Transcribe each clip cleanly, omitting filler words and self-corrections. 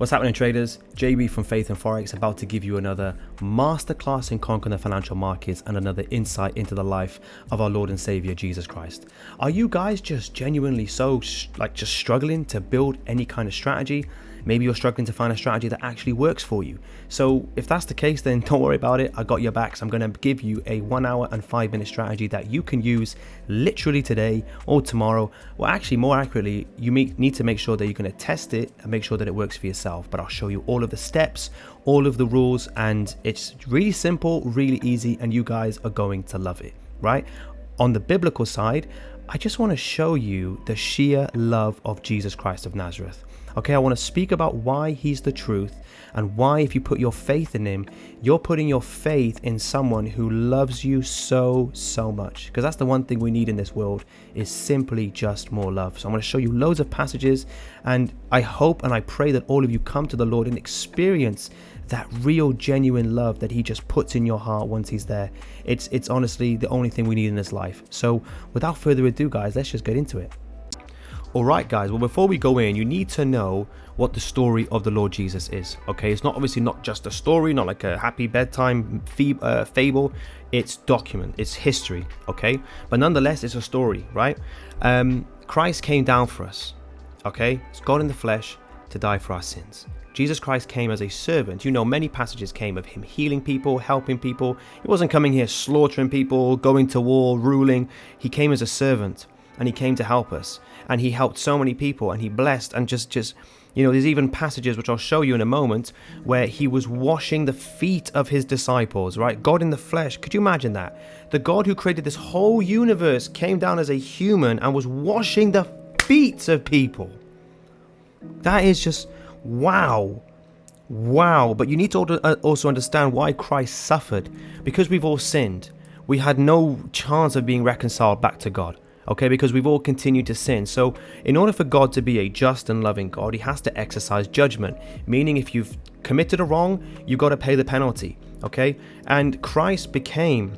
What's happening, traders? JB from Faith and Forex about to give you another masterclass in conquering the financial markets and another insight into the life of our Lord and Savior Jesus Christ. Are you guys just genuinely just struggling to build any kind of strategy? Maybe you're struggling to find a strategy that actually works for you. So if that's the case, then don't worry about it. I got your back. So I'm going to give you a 1 hour and 5 minute strategy that you can use literally today or tomorrow. Well, actually, more accurately, you need to make sure that you're going to test it and make sure that it works for yourself. But I'll show you all of the steps, all of the rules, and it's really simple, really easy, and you guys are going to love it, right? On the biblical side, I just want to show you the sheer love of Jesus Christ of Nazareth. Okay, I want to speak about why he's the truth and why if you put your faith in him, you're putting your faith in someone who loves you so much. Because that's the one thing we need in this world is simply just more love. So I'm going to show you loads of passages, and I hope and I pray that all of you come to the Lord and experience that real genuine love that he just puts in your heart once he's there. It's honestly the only thing we need in this life. So without further ado, guys, let's just get into it. Alright guys, well, before we go in, you need to know what the story of the Lord Jesus is. Okay, it's obviously not just a story, not like a happy bedtime fable. It's document, it's history, okay? But nonetheless, it's a story, right? Christ came down for us, okay? It's God in the flesh to die for our sins. Jesus Christ came as a servant. You know, many passages came of him healing people, helping people. He wasn't coming here slaughtering people, going to war, ruling. He came as a servant, and he came to help us. And he helped so many people, and he blessed, and just you know, there's even passages which I'll show you in a moment where he was washing the feet of his disciples, right? God in the flesh. Could you imagine that? The God who created this whole universe came down as a human and was washing the feet of people. That is just wow. But you need to also understand why Christ suffered. Because we've all sinned, we had no chance of being reconciled back to God. Okay, because we've all continued to sin. So in order for God to be a just and loving God, he has to exercise judgment, meaning if you've committed a wrong, you've got to pay the penalty. Okay, and Christ became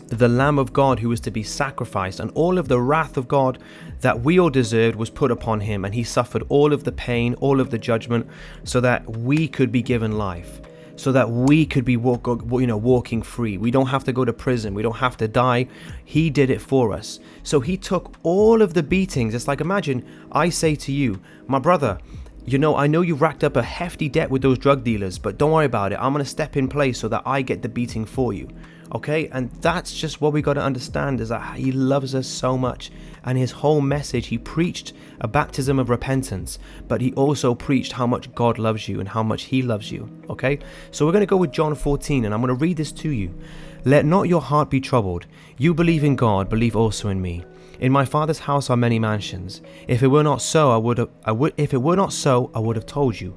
the Lamb of God who was to be sacrificed, and all of the wrath of God that we all deserved was put upon him, and he suffered all of the pain, all of the judgment, so that we could be given life. So that we could be walking free. We don't have to go to prison. We don't have to die. He did it for us. So he took all of the beatings. It's like, imagine I say to you, my brother, you know, I know you racked up a hefty debt with those drug dealers, but don't worry about it. I'm going to step in place so that I get the beating for you. Okay, and that's just what we got to understand, is that he loves us so much, and his whole message, he preached a baptism of repentance, but he also preached how much God loves you and how much he loves you. Okay, so we're going to go with John 14, and I'm going to read this to you. Let not your heart be troubled. You believe in God, believe also in me. In my Father's house are many mansions. If it were not so, I would have told you.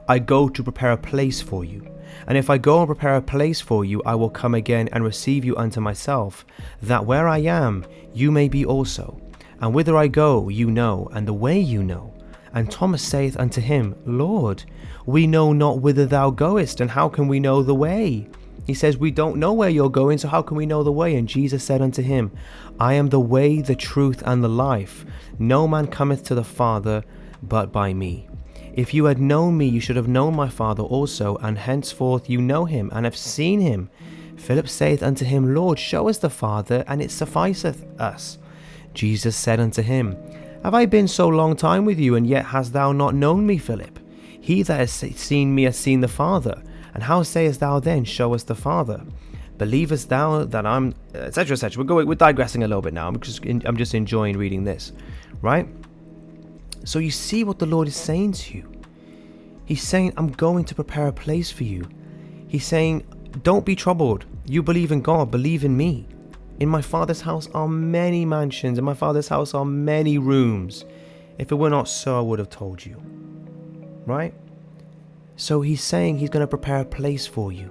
I go to prepare a place for you. And if I go and prepare a place for you, I will come again and receive you unto myself, that where I am, you may be also. And whither I go, you know, and the way you know. And Thomas saith unto him, Lord, we know not whither thou goest, and how can we know the way? He says, we don't know where you're going, so how can we know the way? And Jesus said unto him, I am the way, the truth, and the life. No man cometh to the Father but by me. If you had known me, you should have known my Father also, and henceforth you know him, and have seen him. Philip saith unto him, Lord, show us the Father, and it sufficeth us. Jesus said unto him, Have I been so long time with you, and yet hast thou not known me, Philip? He that has seen me has seen the Father. And how sayest thou then, Show us the Father? Believest thou that I'm, etc., etc. We're digressing a little bit now. I'm just enjoying reading this, right? So you see what the Lord is saying to you. He's saying, I'm going to prepare a place for you. He's saying, don't be troubled. You believe in God, believe in me. In my Father's house are many mansions. In my Father's house are many rooms. If it were not so, I would have told you. Right? So he's saying he's going to prepare a place for you.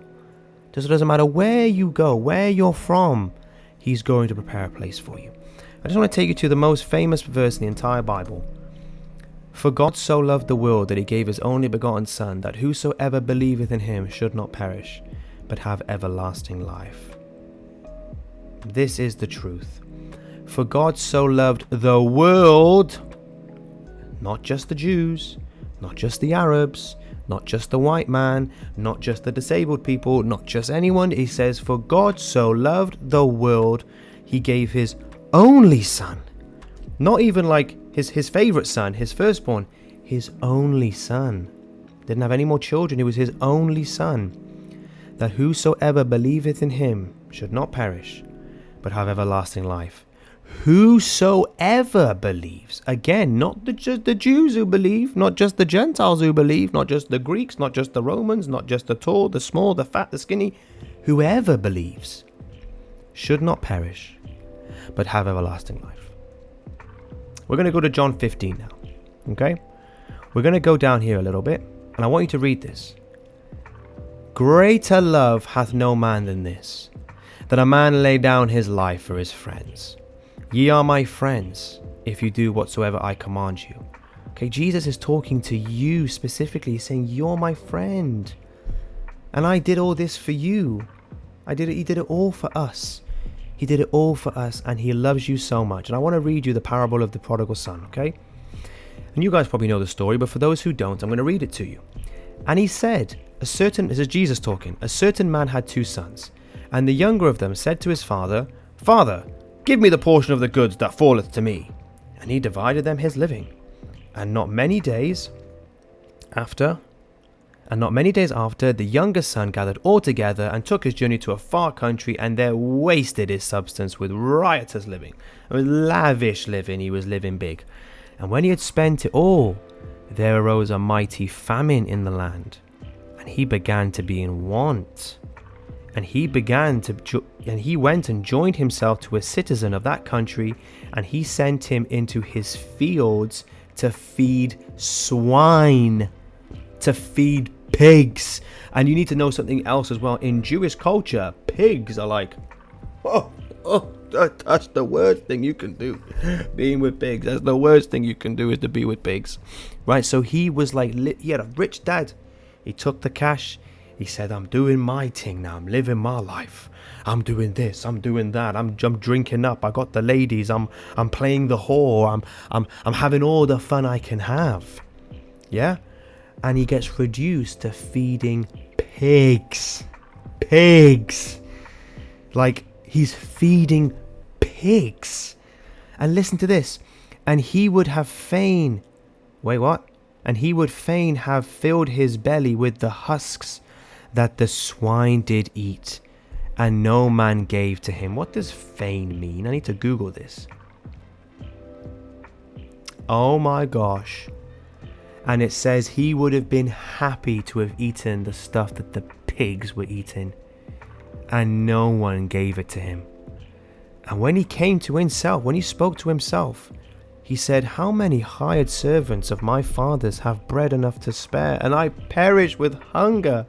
Just it doesn't matter where you go, where you're from, he's going to prepare a place for you. I just want to take you to the most famous verse in the entire Bible. For God so loved the world that he gave his only begotten Son, that whosoever believeth in him should not perish, but have everlasting life. This is the truth. For God so loved the world, not just the Jews, Not just the Arabs, not just the white man, not just the disabled people, not just anyone. He says, for God so loved the world, he gave his only son. Not even like his favorite son, his firstborn, his only son. Didn't have any more children, he was his only son. That whosoever believeth in him should not perish, but have everlasting life. Whosoever believes. Again, not just the Jews who believe, not just the Gentiles who believe, not just the Greeks, not just the Romans, not just the tall, the small, the fat, the skinny. Whoever believes should not perish, but have everlasting life. We're going to go to John 15 now. Okay? We're going to go down here a little bit, and I want you to read this. Greater love hath no man than this, that a man lay down his life for his friends. Ye are my friends, if you do whatsoever I command you. Okay, Jesus is talking to you specifically. He's saying, you're my friend. And I did all this for you. He did it all for us. He did it all for us, and he loves you so much. And I want to read you the parable of the prodigal son, okay? And you guys probably know the story, but for those who don't, I'm going to read it to you. And he said, this is Jesus talking, a certain man had 2 sons. And the younger of them said to his father, Father, give me the portion of the goods that falleth to me. And he divided them his living. And not many days after, the younger son gathered all together and took his journey to a far country, and there wasted his substance with riotous living. It was lavish living, he was living big. And when he had spent it all, there arose a mighty famine in the land, and he began to be in want. And he went and joined himself to a citizen of that country, and he sent him into his fields to feed swine, to feed pigs. And you need to know something else as well. In Jewish culture, pigs are like, that's the worst thing you can do, being with pigs. That's the worst thing you can do, is to be with pigs, right? So he was like, he had a rich dad. He took the cash. He said, I'm doing my thing now. I'm living my life. I'm doing this. I'm doing that. I'm drinking up. I got the ladies. I'm playing the whore. I'm having all the fun I can have. Yeah? And he gets reduced to feeding pigs. Pigs. Like, he's feeding pigs. And listen to this. And he would have fain... Wait, what? And he would fain have filled his belly with the husks that the swine did eat, and no man gave to him. What does fain mean? I need to Google this. Oh my gosh. And it says he would have been happy to have eaten the stuff that the pigs were eating, and no one gave it to him. And when he came to himself, when he spoke to himself, he said, how many hired servants of my father's have bread enough to spare, and I perish with hunger?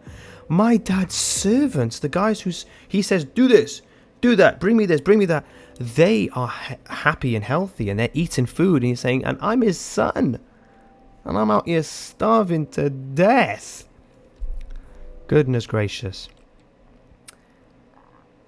My dad's servants, the guys he says, do this, do that, bring me this, bring me that. They are happy and healthy, and they're eating food. And he's saying, and I'm his son, and I'm out here starving to death. Goodness gracious.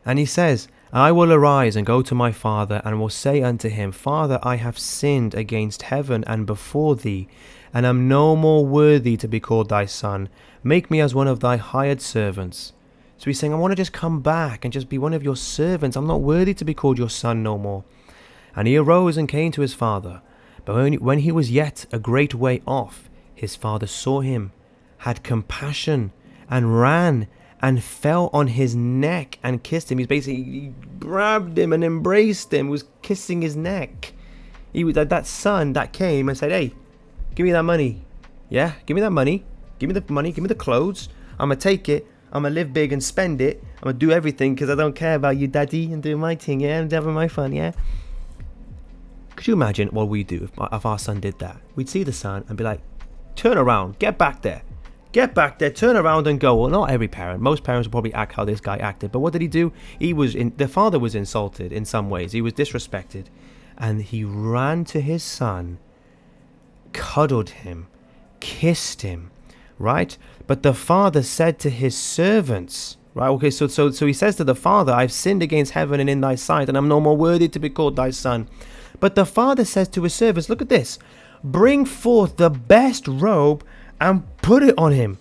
And he says, I will arise and go to my father, and will say unto him, Father, I have sinned against heaven and before thee, and am no more worthy to be called thy son. Make me as one of thy hired servants. So he's saying, I want to just come back and just be one of your servants. I'm not worthy to be called your son no more. And he arose and came to his father. But when he was yet a great way off, his father saw him, had compassion, and ran, and fell on his neck and kissed him. He grabbed him and embraced him, was kissing his neck. He was that son that came and said, hey, give me that money. Yeah, give me that money. Give me the money. Give me the clothes. I'm going to take it. I'm going to live big and spend it. I'm going to do everything because I don't care about you, daddy, and do my thing. Yeah, I'm having my fun. Yeah. Could you imagine what we do if our son did that? We'd see the son and be like, turn around. Get back there. Get back there, turn around and go. Well, not every parent. Most parents would probably act how this guy acted. But what did he do? The father was insulted in some ways. He was disrespected. And he ran to his son, cuddled him, kissed him, right? But the father said to his servants, right? Okay, so he says to the father, I've sinned against heaven and in thy sight, and I'm no more worthy to be called thy son. But the father says to his servants, look at this. bring forth the best robe and put it on him,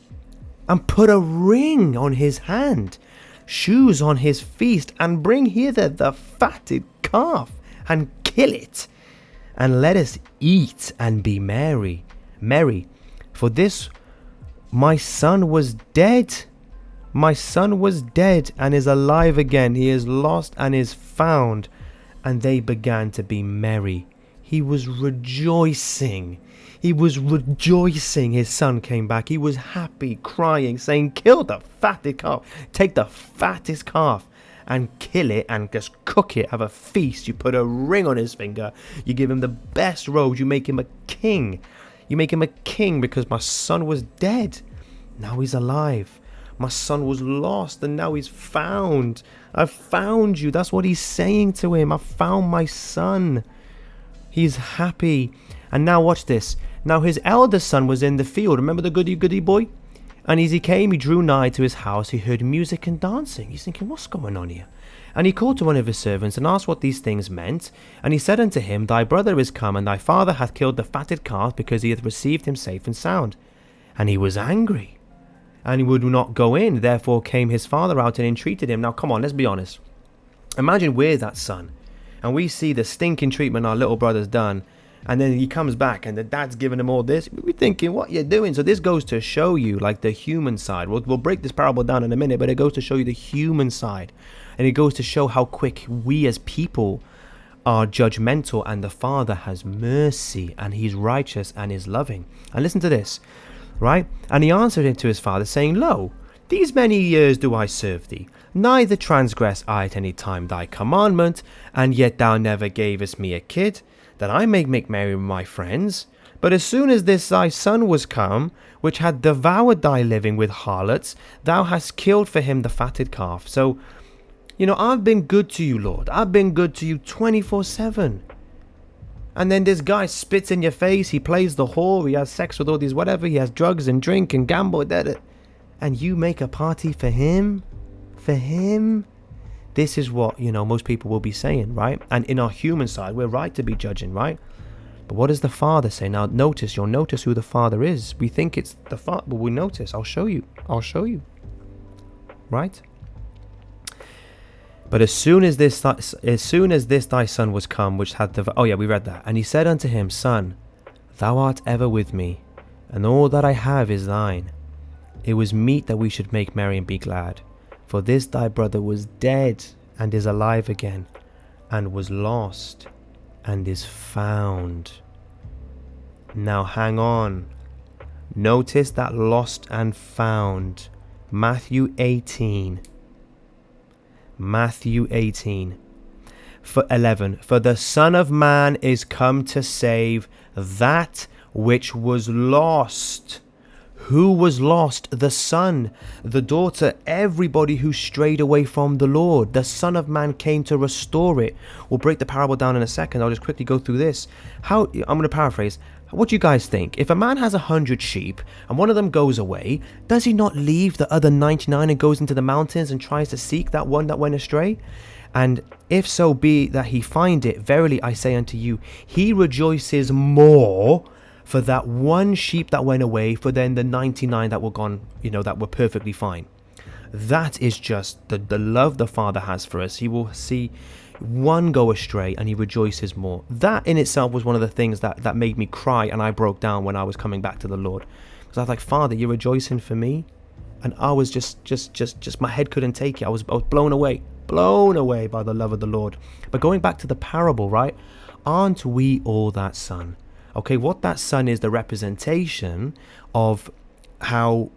and put a ring on his hand, shoes on his feet, and bring hither the fatted calf, and kill it, and let us eat and be merry. For this my son was dead. My son was dead and is alive again. He is lost and is found. And they began to be merry. He was rejoicing. He was rejoicing his son came back. He was happy, crying, saying, kill the fatted calf. Take the fattest calf and kill it and just cook it. Have a feast. You put a ring on his finger. You give him the best robes. You make him a king. You make him a king because my son was dead. Now he's alive. My son was lost and now he's found. I found you. That's what he's saying to him. I found my son. He's happy. And now watch this. Now his eldest son was in the field. Remember the goody boy? And as he came, he drew nigh to his house. He heard music and dancing. He's thinking, what's going on here? And he called to one of his servants and asked what these things meant. And he said unto him, thy brother is come, and thy father hath killed the fatted calf, because he hath received him safe and sound. And he was angry, and he would not go in. Therefore came his father out and entreated him. Now come on, let's be honest. Imagine we're that son, and we see the stinking treatment our little brother's done, and then he comes back and the dad's giving him all this. We're thinking, what you're doing? So this goes to show you like the human side. We'll break this parable down in a minute, but it goes to show you the human side. And it goes to show how quick we as people are judgmental, and the Father has mercy, and he's righteous and is loving. And listen to this, right? And he answered him to his father, saying, lo, these many years do I serve thee, neither transgress I at any time thy commandment, and yet thou never gavest me a kid, that I may make merry with my friends. But as soon as this thy son was come, which had devoured thy living with harlots, thou hast killed for him the fatted calf. So, I've been good to you, Lord. I've been good to you 24/7. And then this guy spits in your face. He plays the whore. He has sex with all these whatever. He has drugs and drink and gamble. And you make a party for him? For him? This is what, most people will be saying, right? And in our human side, we're right to be judging, right? But what does the Father say? Now, you'll notice who the Father is. We think it's the Father, but we notice. I'll show you. Right? But as soon as this thy son was come, which had we read that. And he said unto him, Son, thou art ever with me, and all that I have is thine. It was meet that we should make merry and be glad. For this thy brother was dead, and is alive again, and was lost, and is found. Now hang on. Notice that lost and found. Matthew 18. For 11. For the Son of Man is come to save that which was lost. Who was lost? The son, the daughter, everybody who strayed away from the Lord. The Son of Man came to restore it. We'll break the parable down in a second. I'll just quickly go through this. I'm going to paraphrase. What do you guys think? If a man has 100 sheep and one of them goes away, does he not leave the other 99 and goes into the mountains and tries to seek that one that went astray? And if so be that he find it, verily I say unto you, he rejoices more for that one sheep that went away, for then the 99 that were gone, that were perfectly fine. That is just the love the Father has for us. He will see one go astray and he rejoices more. That in itself was one of the things that made me cry, and I broke down when I was coming back to the Lord. Because I was like, Father, you're rejoicing for me? And I was just my head couldn't take it. I was blown away by the love of the Lord. But going back to the parable, right? Aren't we all that son? Okay, what that son is the representation of how,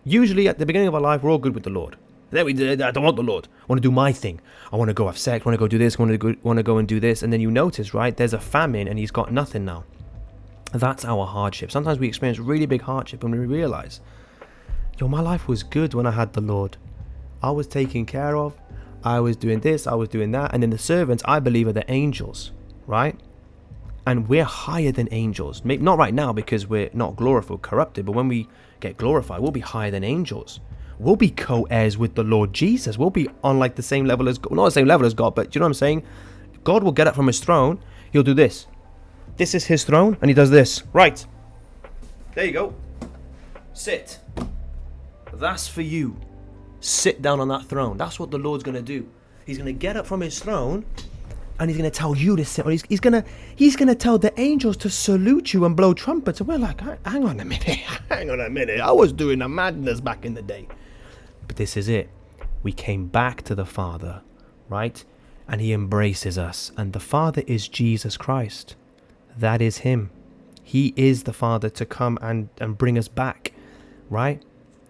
usually at the beginning of our life, we're all good with the Lord. Then I don't want the Lord. I want to do my thing. I want to go have sex. I want to go do this. I want to go and do this. And then you notice, right, there's a famine and he's got nothing now. That's our hardship. Sometimes we experience really big hardship and we realize, my life was good when I had the Lord. I was taken care of. I was doing this. I was doing that. And then the servants, I believe, are the angels, right? And we're higher than angels. Maybe not right now because we're not glorified, corrupted. But when we get glorified, we'll be higher than angels. We'll be co-heirs with the Lord Jesus. We'll be on like the same level as God. Not the same level as God, but do you know what I'm saying? God will get up from his throne. He'll do this. This is his throne, and he does this. Right. There you go. Sit. That's for you. Sit down on that throne. That's what the Lord's going to do. He's going to get up from his throne, and he's going to tell you to sit. He's going to tell the angels to salute you and blow trumpets. And we're like, hang on a minute. Hang on a minute. I was doing a madness back in the day. But this is it. We came back to the Father, right? And he embraces us. And the Father is Jesus Christ. That is him. He is the Father to come and bring us back, right?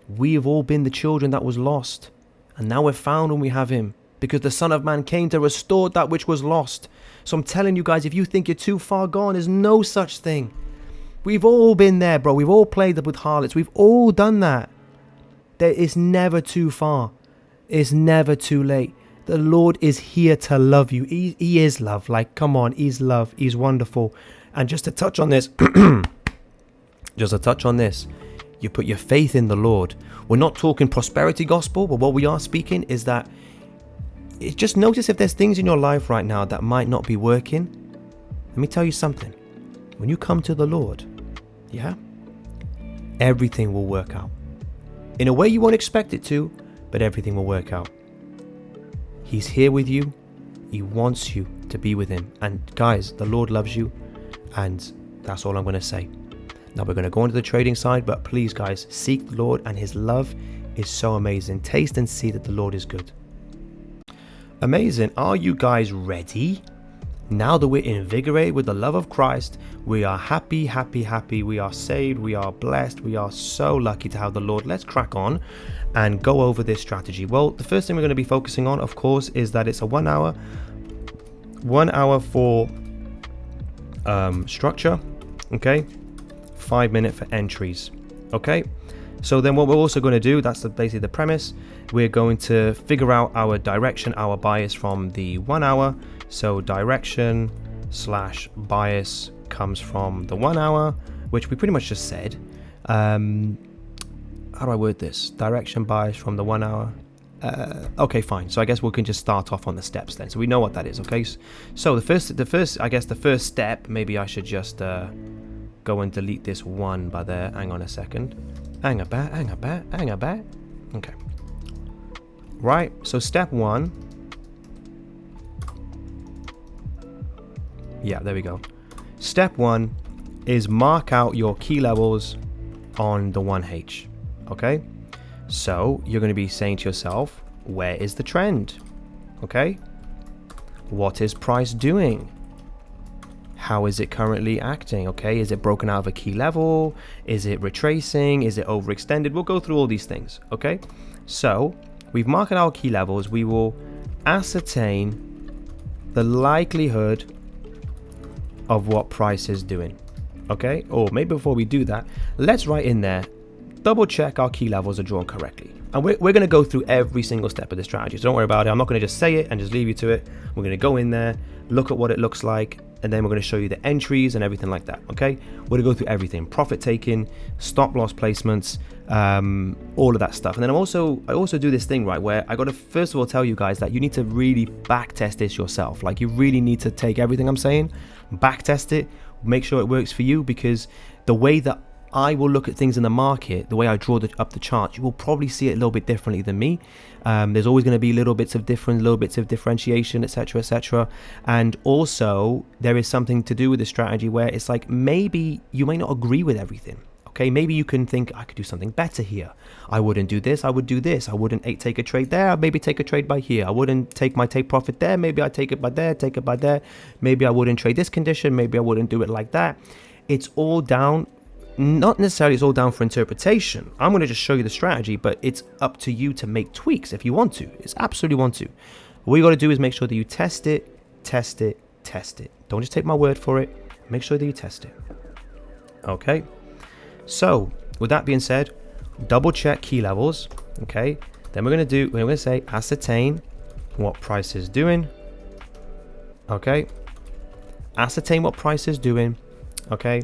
We have all been the children that was lost. And now we're found when we have him. Because the Son of Man came to restore that which was lost. So I'm telling you guys, if you think you're too far gone, there's no such thing. We've all been there, bro. We've all played with harlots. We've all done that. It's never too far. It's never too late. The Lord is here to love you. He is love. Like, come on. He's love. He's wonderful. And just to touch on this, you put your faith in the Lord. We're not talking prosperity gospel, but what we are speaking is that just notice if there's things in your life right now that might not be working. Let me tell you something. When you come to the Lord, yeah, everything will work out. In a way you won't expect it to, but everything will work out. He's here with you. He wants you to be with him. And guys, the Lord loves you. And that's all I'm going to say. Now we're going to go into the trading side, but please guys, seek the Lord, and his love is so amazing. Taste and see that the Lord is good. Amazing. Are you guys ready? Now that we're invigorated with the love of Christ, we are happy. We are saved. We are blessed. We are so lucky to have the Lord. Let's crack on and go over this strategy. Well, the first thing we're going to be focusing on, of course, is that it's a 1 hour for structure. Okay. 5 minute for entries. Okay. So then what we're also going to do, that's basically the premise. We're going to figure out our direction, our bias from the 1 hour. So direction / bias comes from the 1 hour, which we pretty much just said. How do I word this? Direction bias from the 1 hour. Okay, fine. So I guess we can just start off on the steps then. So we know what that is, okay? So the first step, maybe I should just go and delete this one by there. Hang on a second. Hang about. Okay. Right, so step 1. Yeah, there we go. Step 1 is mark out your key levels on the 1H. Okay? So you're going to be saying to yourself, where is the trend? Okay? What is price doing? How is it currently acting? Okay, is it broken out of a key level? Is it retracing? Is it overextended? We'll go through all these things. Okay, so we've marked our key levels. We will ascertain the likelihood of what price is doing. Okay, or maybe before we do that, let's write in there, double check our key levels are drawn correctly. And we're going to go through every single step of this strategy, so don't worry about it. I'm not going to just say it and just leave you to it. We're going to go in there, look at what it looks like, and then we're going to show you the entries and everything like that. Okay, we're going to go through everything: profit taking, stop loss placements, all of that stuff. And then I also do this thing, right, where I got to first of all tell you guys that you need to really back test this yourself. Like, you really need to take everything I'm saying, back test it, make sure it works for you, because the way that I will look at things in the market, the way I draw up the chart, you will probably see it a little bit differently than me. There's always going to be little bits of difference, little bits of differentiation, etc. And also there is something to do with the strategy where it's like, maybe you may not agree with everything. Okay, maybe you can think, I could do something better here. I wouldn't do this, I would do this. I wouldn't take a trade there, I'd maybe take a trade by here. I wouldn't take profit there, maybe I'd take it by there, Maybe I wouldn't trade this condition, maybe I wouldn't do it like that. It's all down, not necessarily it's all down for interpretation. I'm going to just show you the strategy, but it's up to you to make tweaks if you want to. It's absolutely want to. What you got to do is make sure that you test it. Don't just take my word for it. Make sure that you test it. Okay. So with that being said, double check key levels. Okay. Then we're going to say ascertain what price is doing. Okay. Ascertain what price is doing. Okay.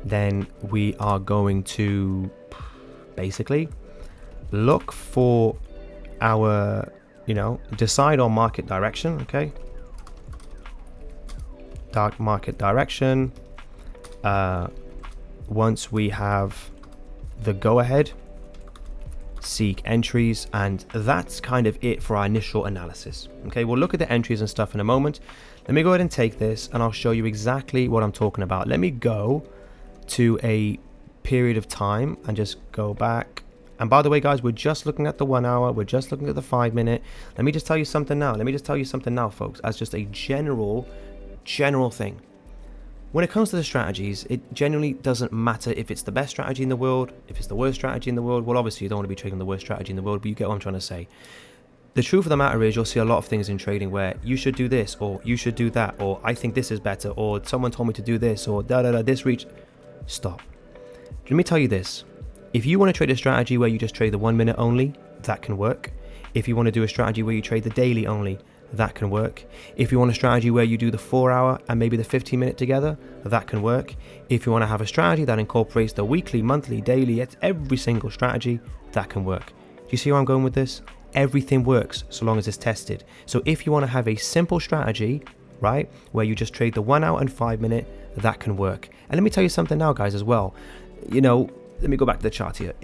Then we are going to basically look for our, decide on market direction. Okay. dark market direction. Once we have the go ahead, seek entries, and that's kind of it for our initial analysis. Okay, we'll look at the entries and stuff in a moment. Let me go ahead and take this and I'll show you exactly what I'm talking about. Let me go to a period of time and just go back. And by the way, guys, we're just looking at the 1 hour, we're just looking at the 5 minute. Let me just tell you something now, folks, as just a general thing. When it comes to the strategies, it genuinely doesn't matter if it's the best strategy in the world, if it's the worst strategy in the world. Well, obviously you don't want to be trading the worst strategy in the world, but you get what I'm trying to say. The truth of the matter is, you'll see a lot of things in trading where you should do this, or you should do that, or I think this is better, or someone told me to do this, or this reach. Stop. Let me tell you this. If you want to trade a strategy where you just trade the 1 minute only, that can work. If you want to do a strategy where you trade the daily only, that can work. If you want a strategy where you do the 4 hour and maybe the 15 minute together, that can work. If you want to have a strategy that incorporates the weekly, monthly, daily, every single strategy, that can work. Do you see where I'm going with this? Everything works so long as it's tested. So if you want to have a simple strategy, right, where you just trade the 1 hour and 5 minute, that can work. And let me tell you something now, guys, as well. You know, let me go back to the chart here.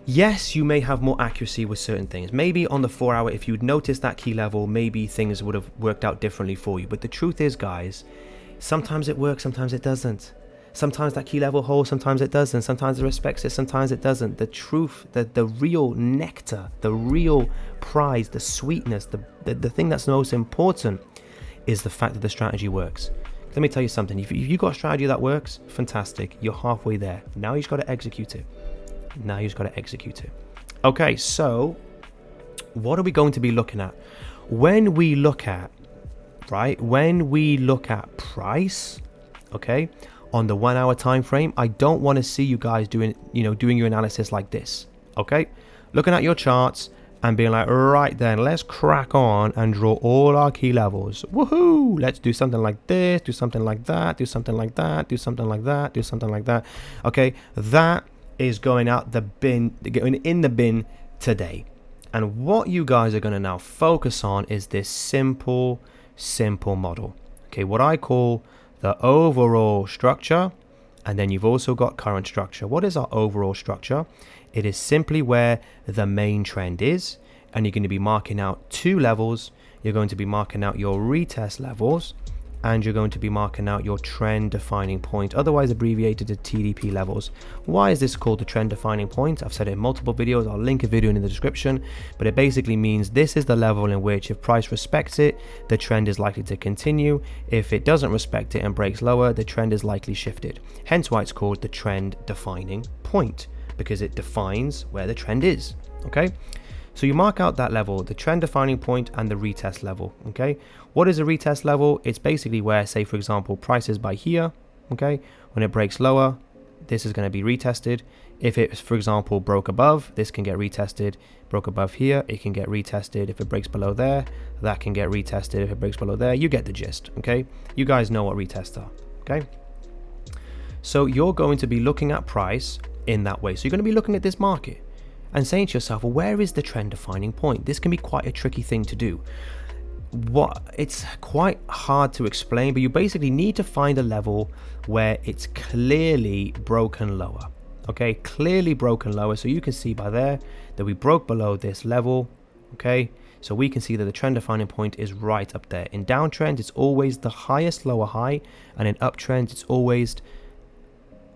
Yes, you may have more accuracy with certain things. Maybe on the 4 hour, if you'd noticed that key level, maybe things would have worked out differently for you. But the truth is, guys, sometimes it works, sometimes it doesn't. Sometimes that key level holds, sometimes it doesn't. Sometimes it respects it, sometimes it doesn't. The truth, the real nectar, the real prize, the sweetness, the thing that's most important is the fact that the strategy works. Let me tell you something. If you got a strategy that works, fantastic. You're halfway there. Now you just got to execute it. Okay, so what are we going to be looking at? When we look at price, okay, on the 1 hour time frame, I don't want to see you guys doing your analysis like this. Okay, looking at your charts and being like, right then, let's crack on and draw all our key levels. Woohoo! Let's do something like this, do something like that, do something like that, do something like that, do something like that. Okay, that is going out the bin, going in the bin today. And what you guys are going to now focus on is this simple model. Okay, what I call the overall structure, and then you've also got current structure. What is our overall structure? It is simply where the main trend is, and you're going to be marking out 2 levels. You're going to be marking out your retest levels, and you're going to be marking out your trend defining point, otherwise abbreviated to TDP levels. Why is this called the trend defining point? I've said it in multiple videos. I'll link a video in the description, but it basically means this is the level in which if price respects it, the trend is likely to continue. If it doesn't respect it and breaks lower, the trend is likely shifted. Hence why it's called the trend defining point, because it defines where the trend is. Okay, so you mark out that level, the trend defining point and the retest level. Okay, what is a retest level? It's basically where, say for example, price is by here. Okay, when it breaks lower, this is going to be retested. If it, for example, broke above, this can get retested. Broke above here, it can get retested. If it breaks below there, that can get retested. If it breaks below there, you get the gist. Okay, you guys know what retests are. Okay, so you're going to be looking at price in that way. So you're going to be looking at this market and saying to yourself, well, where is the trend defining point? This can be quite a tricky thing to do. It's quite hard to explain, but you basically need to find a level where it's clearly broken lower. Okay, clearly broken lower. So you can see by there that we broke below this level. Okay, so we can see that the trend defining point is right up there. In downtrend, it's always the highest lower high, and in uptrend, it's always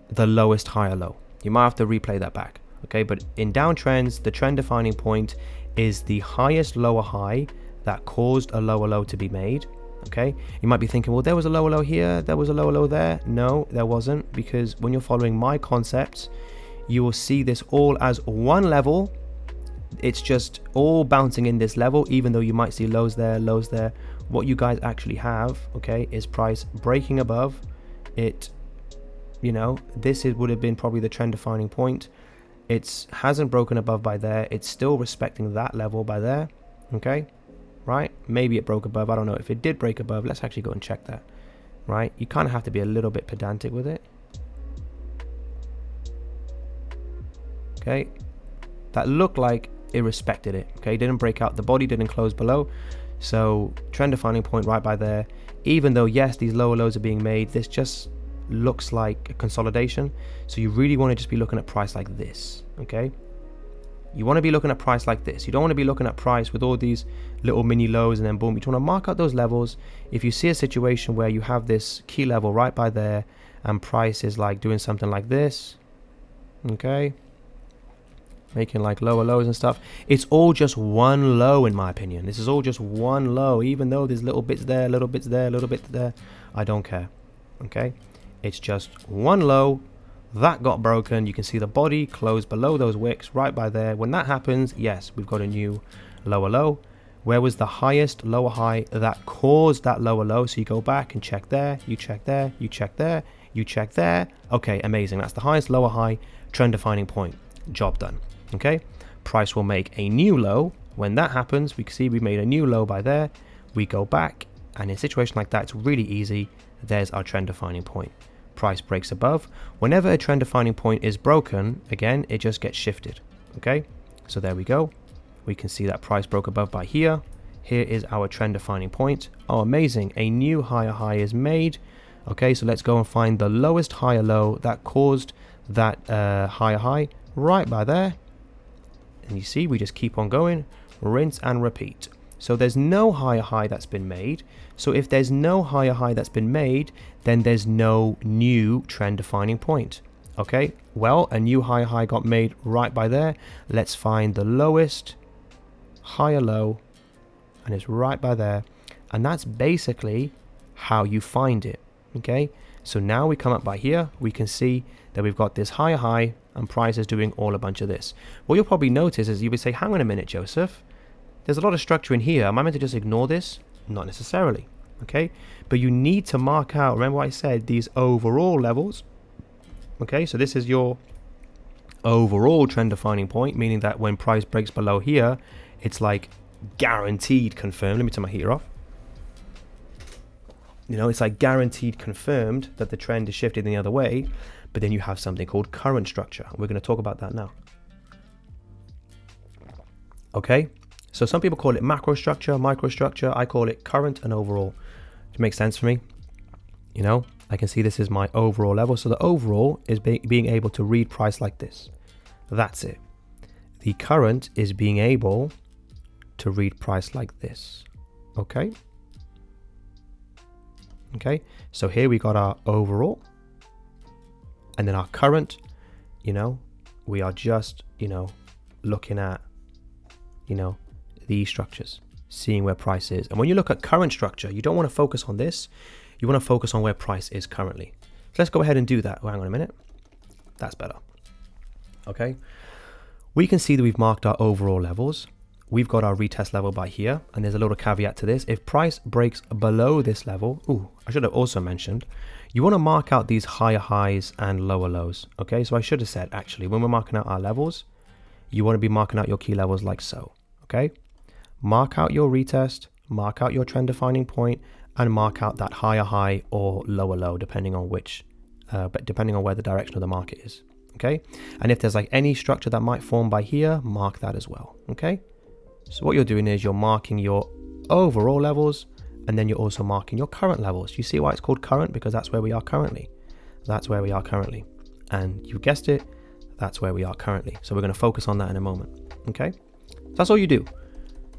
the lowest higher low. You might have to replay that back. Okay, but in downtrends, the trend defining point is the highest lower high that caused a lower low to be made. Okay, you might be thinking, well, there was a lower low here, there was a lower low there. No, there wasn't, because when you're following my concepts, you will see this all as one level. It's just all bouncing in this level, even though you might see lows there, lows there. What you guys actually have, okay, is price breaking above it. You know, this would have been probably the trend defining point. It hasn't broken above by there. It's still respecting that level by there. Okay, right? Maybe it broke above. I don't know. If it did break above, let's actually go and check that. Right? You kind of have to be a little bit pedantic with it. Okay, that looked like it respected it. Okay, didn't break out. The body didn't close below. So trend defining point right by there. Even though, yes, these lower lows are being made, this just looks like a consolidation. So you really want to just be looking at price like this, okay? You want to be looking at price like this. You don't want to be looking at price with all these little mini lows and then boom. You want to mark out those levels. If you see a situation where you have this key level right by there and price is like doing something like this, okay, making like lower lows and stuff, it's all just one low in my opinion. This is all just one low, even though there's little bits there, little bits there, little bits there. I don't care, okay? It's just one low that got broken. You can see the body closed below those wicks right by there. When that happens, yes, we've got a new lower low. Where was the highest lower high that caused that lower low? So you go back and check there, you check there, you check there, you check there. Okay, amazing. That's the highest lower high trend defining point. Job done. Okay, price will make a new low. When that happens, we can see we made a new low by there. We go back, and in a situation like that, it's really easy. There's our trend defining point. Price breaks above. Whenever a trend defining point is broken, again, it just gets shifted. Okay, so there we go. We can see that price broke above by here. Here is our trend defining point. Oh, amazing. A new higher high is made. Okay, so let's go and find the lowest higher low that caused that higher high right by there. And you see, we just keep on going, rinse and repeat. So there's no higher high that's been made. So if there's no higher high that's been made, then there's no new trend defining point. Okay, well, a new higher high got made right by there. Let's find the lowest higher low, and it's right by there. And that's basically how you find it. Okay, so now we come up by here, we can see that we've got this higher high and price is doing all a bunch of this. What you'll probably notice is you would say, hang on a minute, Joseph, there's a lot of structure in here. Am I meant to just ignore this? Not necessarily. Okay, but you need to mark out, remember what I said, these overall levels. Okay, so this is your overall trend defining point, meaning that when price breaks below here, it's like guaranteed confirmed. Let me turn my heater off. You know, it's like guaranteed confirmed that the trend is shifted in the other way, but then you have something called current structure. We're going to talk about that now. Okay, so some people call it macro structure, micro structure. I call it current and overall. It makes sense for me. You know, I can see this is my overall level. So the overall is being able to read price like this. That's it. The current is being able to read price like this. Okay. Okay, so here we got our overall, and then our current, you know, we are just, you know, looking at, you know, these structures, seeing where price is. And when you look at current structure, you don't want to focus on this. You want to focus on where price is currently. So let's go ahead and do that. Oh, hang on a minute. That's better. Okay, we can see that we've marked our overall levels. We've got our retest level by here, and there's a little caveat to this. If price breaks below this level, I should have also mentioned, you want to mark out these higher highs and lower lows. Okay, so I should have said, actually, when we're marking out our levels, you want to be marking out your key levels like so. Okay, mark out your retest, mark out your trend defining point, and mark out that higher high or lower low, depending on which, depending on where the direction of the market is. Okay, and if there's like any structure that might form by here, mark that as well. Okay. So what you're doing is you're marking your overall levels, and then you're also marking your current levels. You see why it's called current? Because that's where we are currently. That's where we are currently. And you guessed it, that's where we are currently. So we're going to focus on that in a moment. Okay? So that's all you do.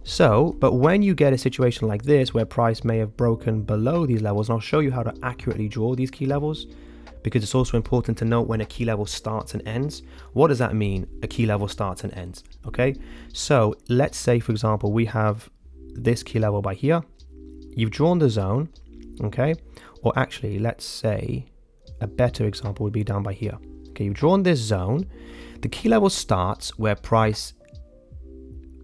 So, but when you get a situation like this where price may have broken below these levels, and I'll show you how to accurately draw these key levels, because it's also important to note when a key level starts and ends. What does that mean? A key level starts and ends. Okay, so let's say, for example, we have this key level by here. You've drawn the zone, okay? Or actually, let's say a better example would be down by here. Okay, you've drawn this zone. The key level starts where price,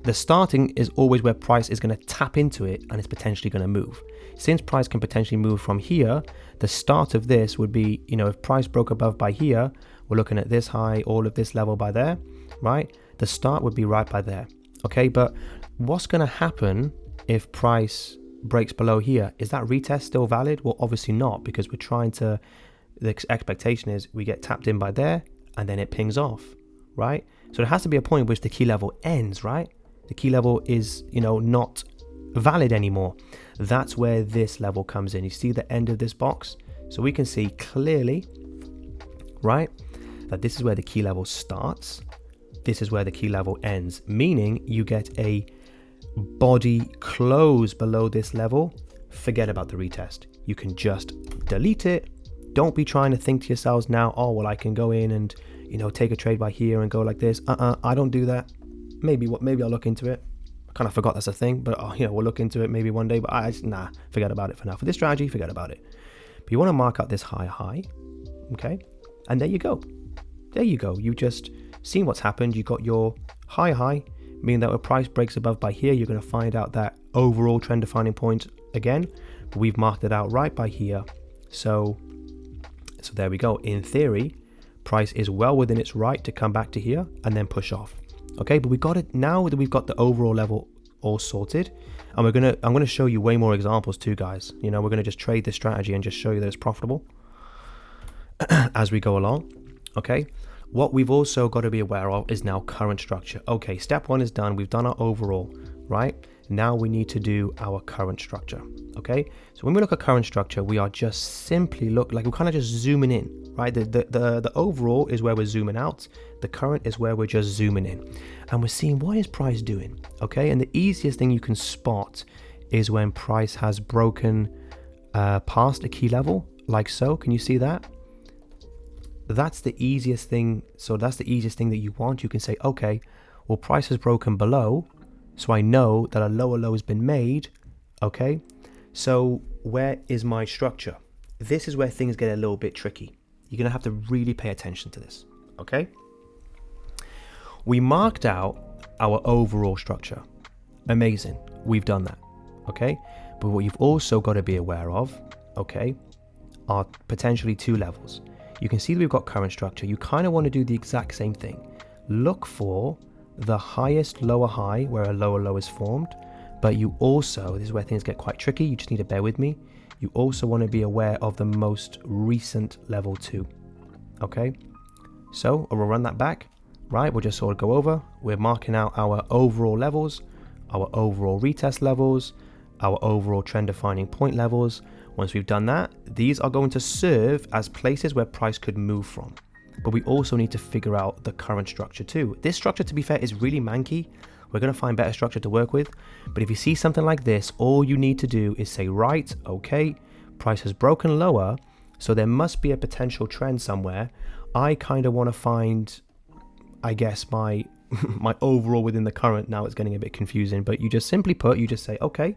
the starting is always where price is going to tap into it and it's potentially going to move. Since price can potentially move from here, the start of this would be, you know, if price broke above by here, we're looking at this high, all of this level by there, right? The start would be right by there. Okay, but what's going to happen if price breaks below here? Is that retest still valid? Well, obviously not, because we're trying to, the expectation is we get tapped in by there and then it pings off, right? So there has to be a point at which the key level ends, right? The key level is, you know, not valid anymore. That's where this level comes in. You see the end of this box? So we can see clearly, right, that this is where the key level starts. This is where the key level ends, meaning you get a body close below this level. Forget about the retest. You can just delete it. Don't be trying to think to yourselves now, oh, well, I can go in and, take a trade by here and go like this. I don't do that. Maybe I'll look into it. I kind of forgot that's a thing, but we'll look into it maybe one day, but forget about it for now. For this strategy, forget about it. But you want to mark out this high, okay? And there you go. You've just seen what's happened. You got your high, meaning that when price breaks above by here, you're going to find out that overall trend defining point again, but we've marked it out right by here. So there we go. In theory, price is well within its right to come back to here and then push off. Okay, but we got it now that we've got the overall level all sorted, and I'm gonna show you way more examples too, guys. We're gonna just trade this strategy and just show you that it's profitable as we go along. Okay, what we've also got to be aware of is now current structure. Okay, step one is done. We've done our overall, right? Now we need to do our current structure. Okay, so when we look at current structure, we are just simply we're kind of just zooming in, right? The overall is where we're zooming out. The current is where we're just zooming in, and we're seeing what is price doing. Okay, and the easiest thing you can spot is when price has broken past a key level, like so. Can you see that? That's the easiest thing. So that's the easiest thing that you want. You can say, okay, well, price has broken below, so I know that a lower low has been made. Okay, so where is my structure? This is where things get a little bit tricky. You're gonna have to really pay attention to this. Okay, we marked out our overall structure. Amazing, we've done that. Okay, but what you've also got to be aware of, okay, are potentially two levels. You can see that we've got current structure. You kind of want to do the exact same thing. Look for the highest lower high where a lower low is formed, but you also, this is where things get quite tricky, you just need to bear with me, you also want to be aware of the most recent level 2. Okay, so we'll run that back, right? We'll just sort of go over, we're marking out our overall levels, our overall retest levels, our overall trend defining point levels. Once we've done that, these are going to serve as places where price could move from. But we also need to figure out the current structure too. This structure, to be fair, is really manky. We're going to find better structure to work with. But if you see something like this, all you need to do is say, right, okay, price has broken lower, so there must be a potential trend somewhere. I kind of want to find, I guess, my my overall within the current. Now it's getting a bit confusing, but you just simply say, okay,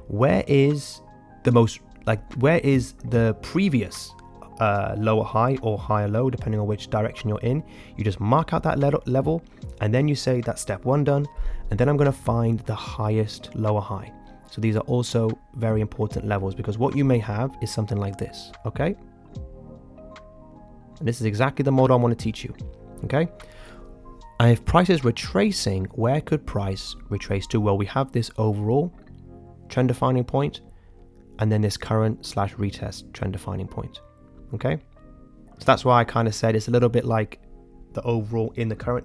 where is the previous lower high or higher low, depending on which direction you're in. You just mark out that level, and then you say that's step 1 done, and then I'm going to find the highest lower high. So these are also very important levels, because what you may have is something like this. Okay, and this is exactly the model I want to teach you. Okay, and if price is retracing, where could price retrace to? Well, we have this overall trend defining point, and then this current / retest trend defining point. Okay, so that's why I kind of said it's a little bit like the overall in the current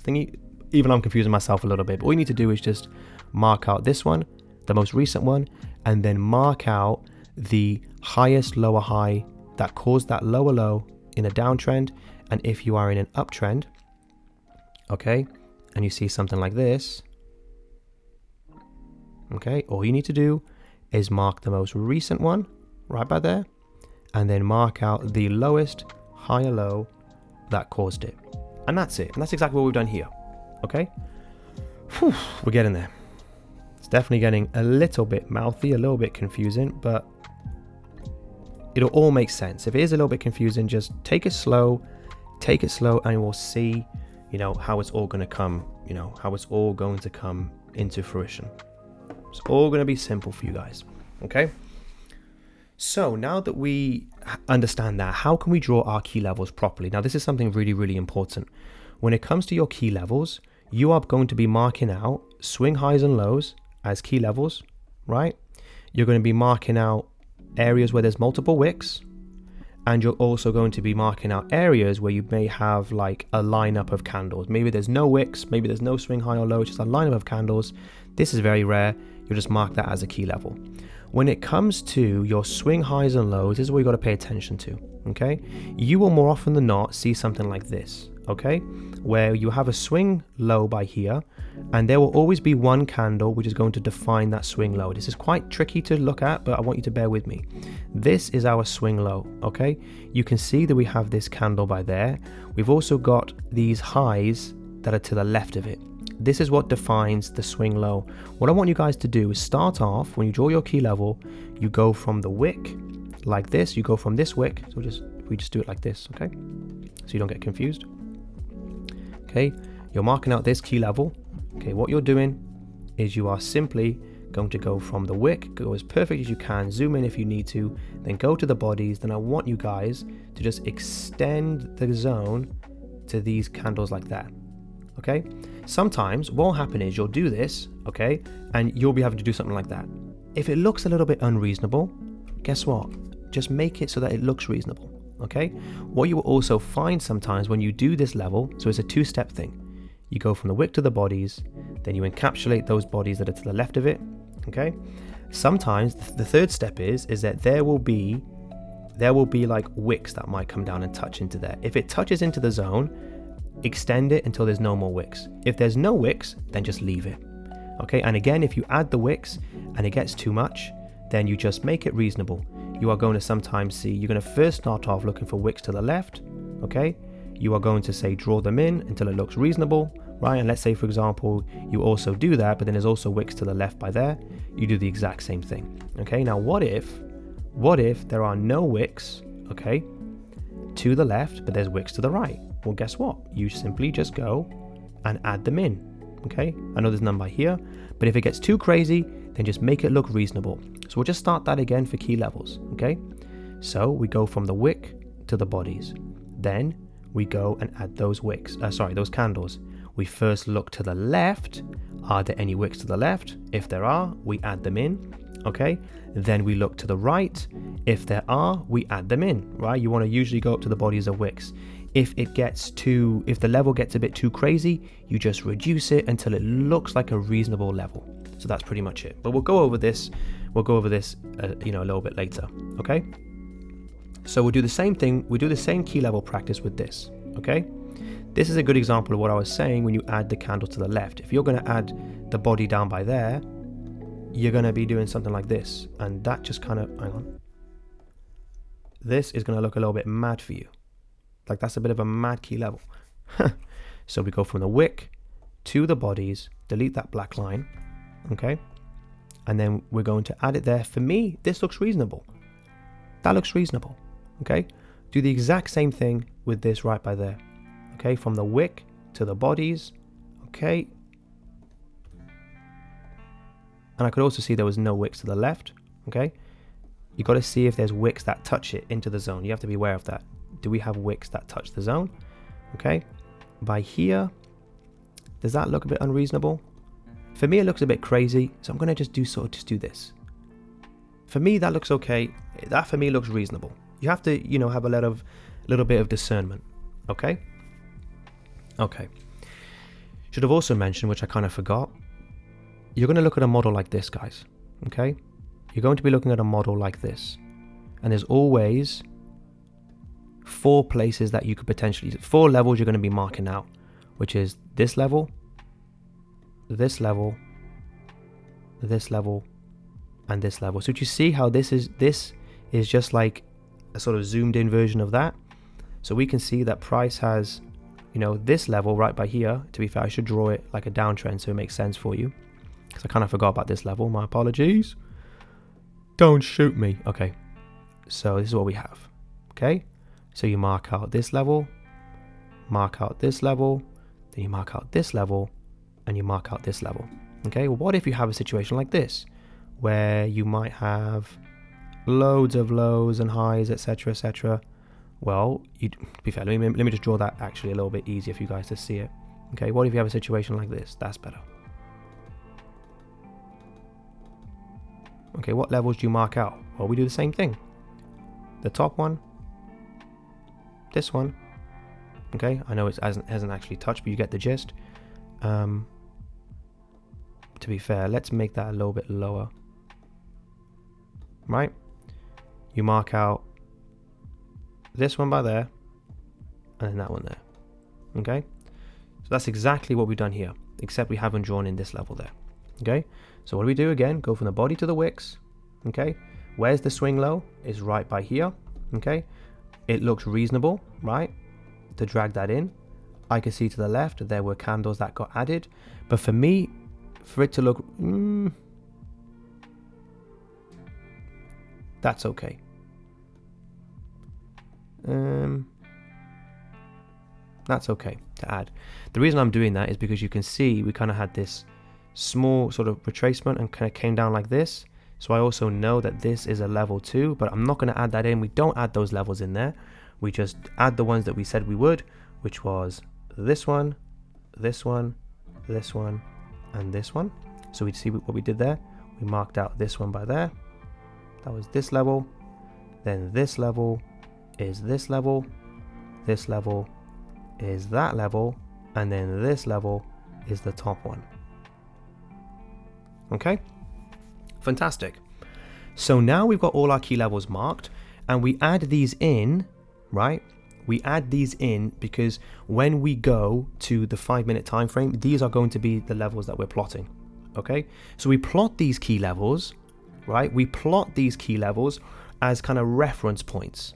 thingy. Even I'm confusing myself a little bit, but all you need to do is just mark out this one, the most recent one, and then mark out the highest lower high that caused that lower low in a downtrend. And if you are in an uptrend, okay, and you see something like this, okay, all you need to do is mark the most recent one right by there, and then mark out the lowest higher low that caused it. And that's it. And that's exactly what we've done here. Okay, whew, we're getting there. It's definitely getting a little bit mouthy, a little bit confusing, but it'll all make sense. If it is a little bit confusing, just take it slow, and we'll see, how it's all going to come, how it's all going to come into fruition. It's all going to be simple for you guys. Okay, so now that we understand that, how can we draw our key levels properly? Now, this is something really, really important. When it comes to your key levels, you are going to be marking out swing highs and lows as key levels, right? You're going to be marking out areas where there's multiple wicks, and you're also going to be marking out areas where you may have like a lineup of candles. Maybe there's no wicks, maybe there's no swing high or low, just a lineup of candles. This is very rare. you'll just mark that as a key level. When it comes to your swing highs and lows, this is what you got to pay attention to, okay? You will more often than not see something like this, okay? Where you have a swing low by here, and there will always be one candle which is going to define that swing low. This is quite tricky to look at, but I want you to bear with me. This is our swing low, okay? You can see that we have this candle by there. We've also got these highs that are to the left of it. This is what defines the swing low. What I want you guys to do is start off, when you draw your key level, you go from the wick like this. You go from this wick. So we just do it like this, okay? So you don't get confused. Okay, you're marking out this key level. Okay, what you're doing is you are simply going to go from the wick, go as perfect as you can, zoom in if you need to, then go to the bodies. Then I want you guys to just extend the zone to these candles like that. Okay, sometimes what will happen is you'll do this, okay, and you'll be having to do something like that. If it looks a little bit unreasonable, guess what? Just make it so that it looks reasonable, okay? What you will also find sometimes when you do this level, so it's a two-step thing. You go from the wick to the bodies, then you encapsulate those bodies that are to the left of it, okay? Sometimes the third step is that there will be like wicks that might come down and touch into there. If it touches into the zone, extend it until there's no more wicks. If there's no wicks, then just leave it. Okay, and again, if you add the wicks and it gets too much, then you just make it reasonable. You are going to sometimes see, you're going to first start off looking for wicks to the left, okay? You are going to say draw them in until it looks reasonable, right? And let's say, for example, you also do that, but then there's also wicks to the left by there. You do the exact same thing, okay? Now, what if there are no wicks, okay, to the left, but there's wicks to the right? Well, guess what? You simply just go and add them in, okay? I know there's none by here, but if it gets too crazy, then just make it look reasonable. So we'll just start that again for key levels, okay? So we go from the wick to the bodies. Then we go and add those wicks, those candles. We first look to the left. Are there any wicks to the left? If there are, we add them in, okay? Then we look to the right. If there are, we add them in, right? You want to usually go up to the bodies of wicks. If the level gets a bit too crazy, you just reduce it until it looks like a reasonable level. So that's pretty much it. But we'll go over this a little bit later, okay? So we'll do the same thing. We do the same key level practice with this, okay? This is a good example of what I was saying when you add the candle to the left. If you're going to add the body down by there, you're going to be doing something like this. And that just kind of, hang on. This is going to look a little bit mad for you. Like that's a bit of a mad key level. So we go from the wick to the bodies, delete that black line, okay? And then we're going to add it there. For me, this looks reasonable. That looks reasonable, okay? Do the exact same thing with this right by there, okay? From the wick to the bodies, okay? And I could also see there was no wicks to the left, okay? You got to see if there's wicks that touch it into the zone. You have to be aware of that. Do we have wicks that touch the zone? Okay, by here, does that look a bit unreasonable? For me, it looks a bit crazy, so I'm going to just do this. For me, that looks okay. That for me looks reasonable. You have to, have a little bit of discernment. Okay. Should have also mentioned, which I kind of forgot. You're going to look at a model like this, guys. Okay, you're going to be looking at a model like this, and there's always 4 places that you could potentially, 4 levels you're going to be marking out, which is this level, this level, this level, and this level. So do you see how this is just like a sort of zoomed in version of that? So we can see that price has, this level right by here. To be fair, I should draw it like a downtrend so it makes sense for you, because I kind of forgot about this level. My apologies. Don't shoot me. Okay, so this is what we have. Okay, so you mark out this level, mark out this level, then you mark out this level, and you mark out this level. Okay, well, what if you have a situation like this, where you might have loads of lows and highs, etc., etc.? Well, to be fair, let me just draw that actually a little bit easier for you guys to see it. Okay, what if you have a situation like this? That's better. Okay, what levels do you mark out? Well, we do the same thing. The top one, this one. Okay, I know it hasn't actually touched, but you get the gist. to be fair, let's make that a little bit lower. Right? You mark out this one by there, and then that one there. Okay? So that's exactly what we've done here, except we haven't drawn in this level there. Okay? So what do we do again? Go from the body to the wicks. Okay? Where's the swing low? It's right by here. Okay? It looks reasonable, right? To drag that in. I can see to the left there were candles that got added, but for me, for it to look, that's okay. That's okay to add. The reason I'm doing that is because you can see we kind of had this small sort of retracement and kind of came down like this. So I also know that this is a level 2, but I'm not going to add that in. We don't add those levels in there. We just add the ones that we said we would, which was this one, this one, this one, and this one. So we see what we did there. We marked out this one by there. That was this level. Then this level is this level. This level is that level. And then this level is the top one. Okay? Fantastic. So now we've got all our key levels marked, and we add these in, right? We add these in because when we go to the 5-minute time frame, these are going to be the levels that we're plotting. Okay, so we plot these key levels, right? We plot these key levels as kind of reference points,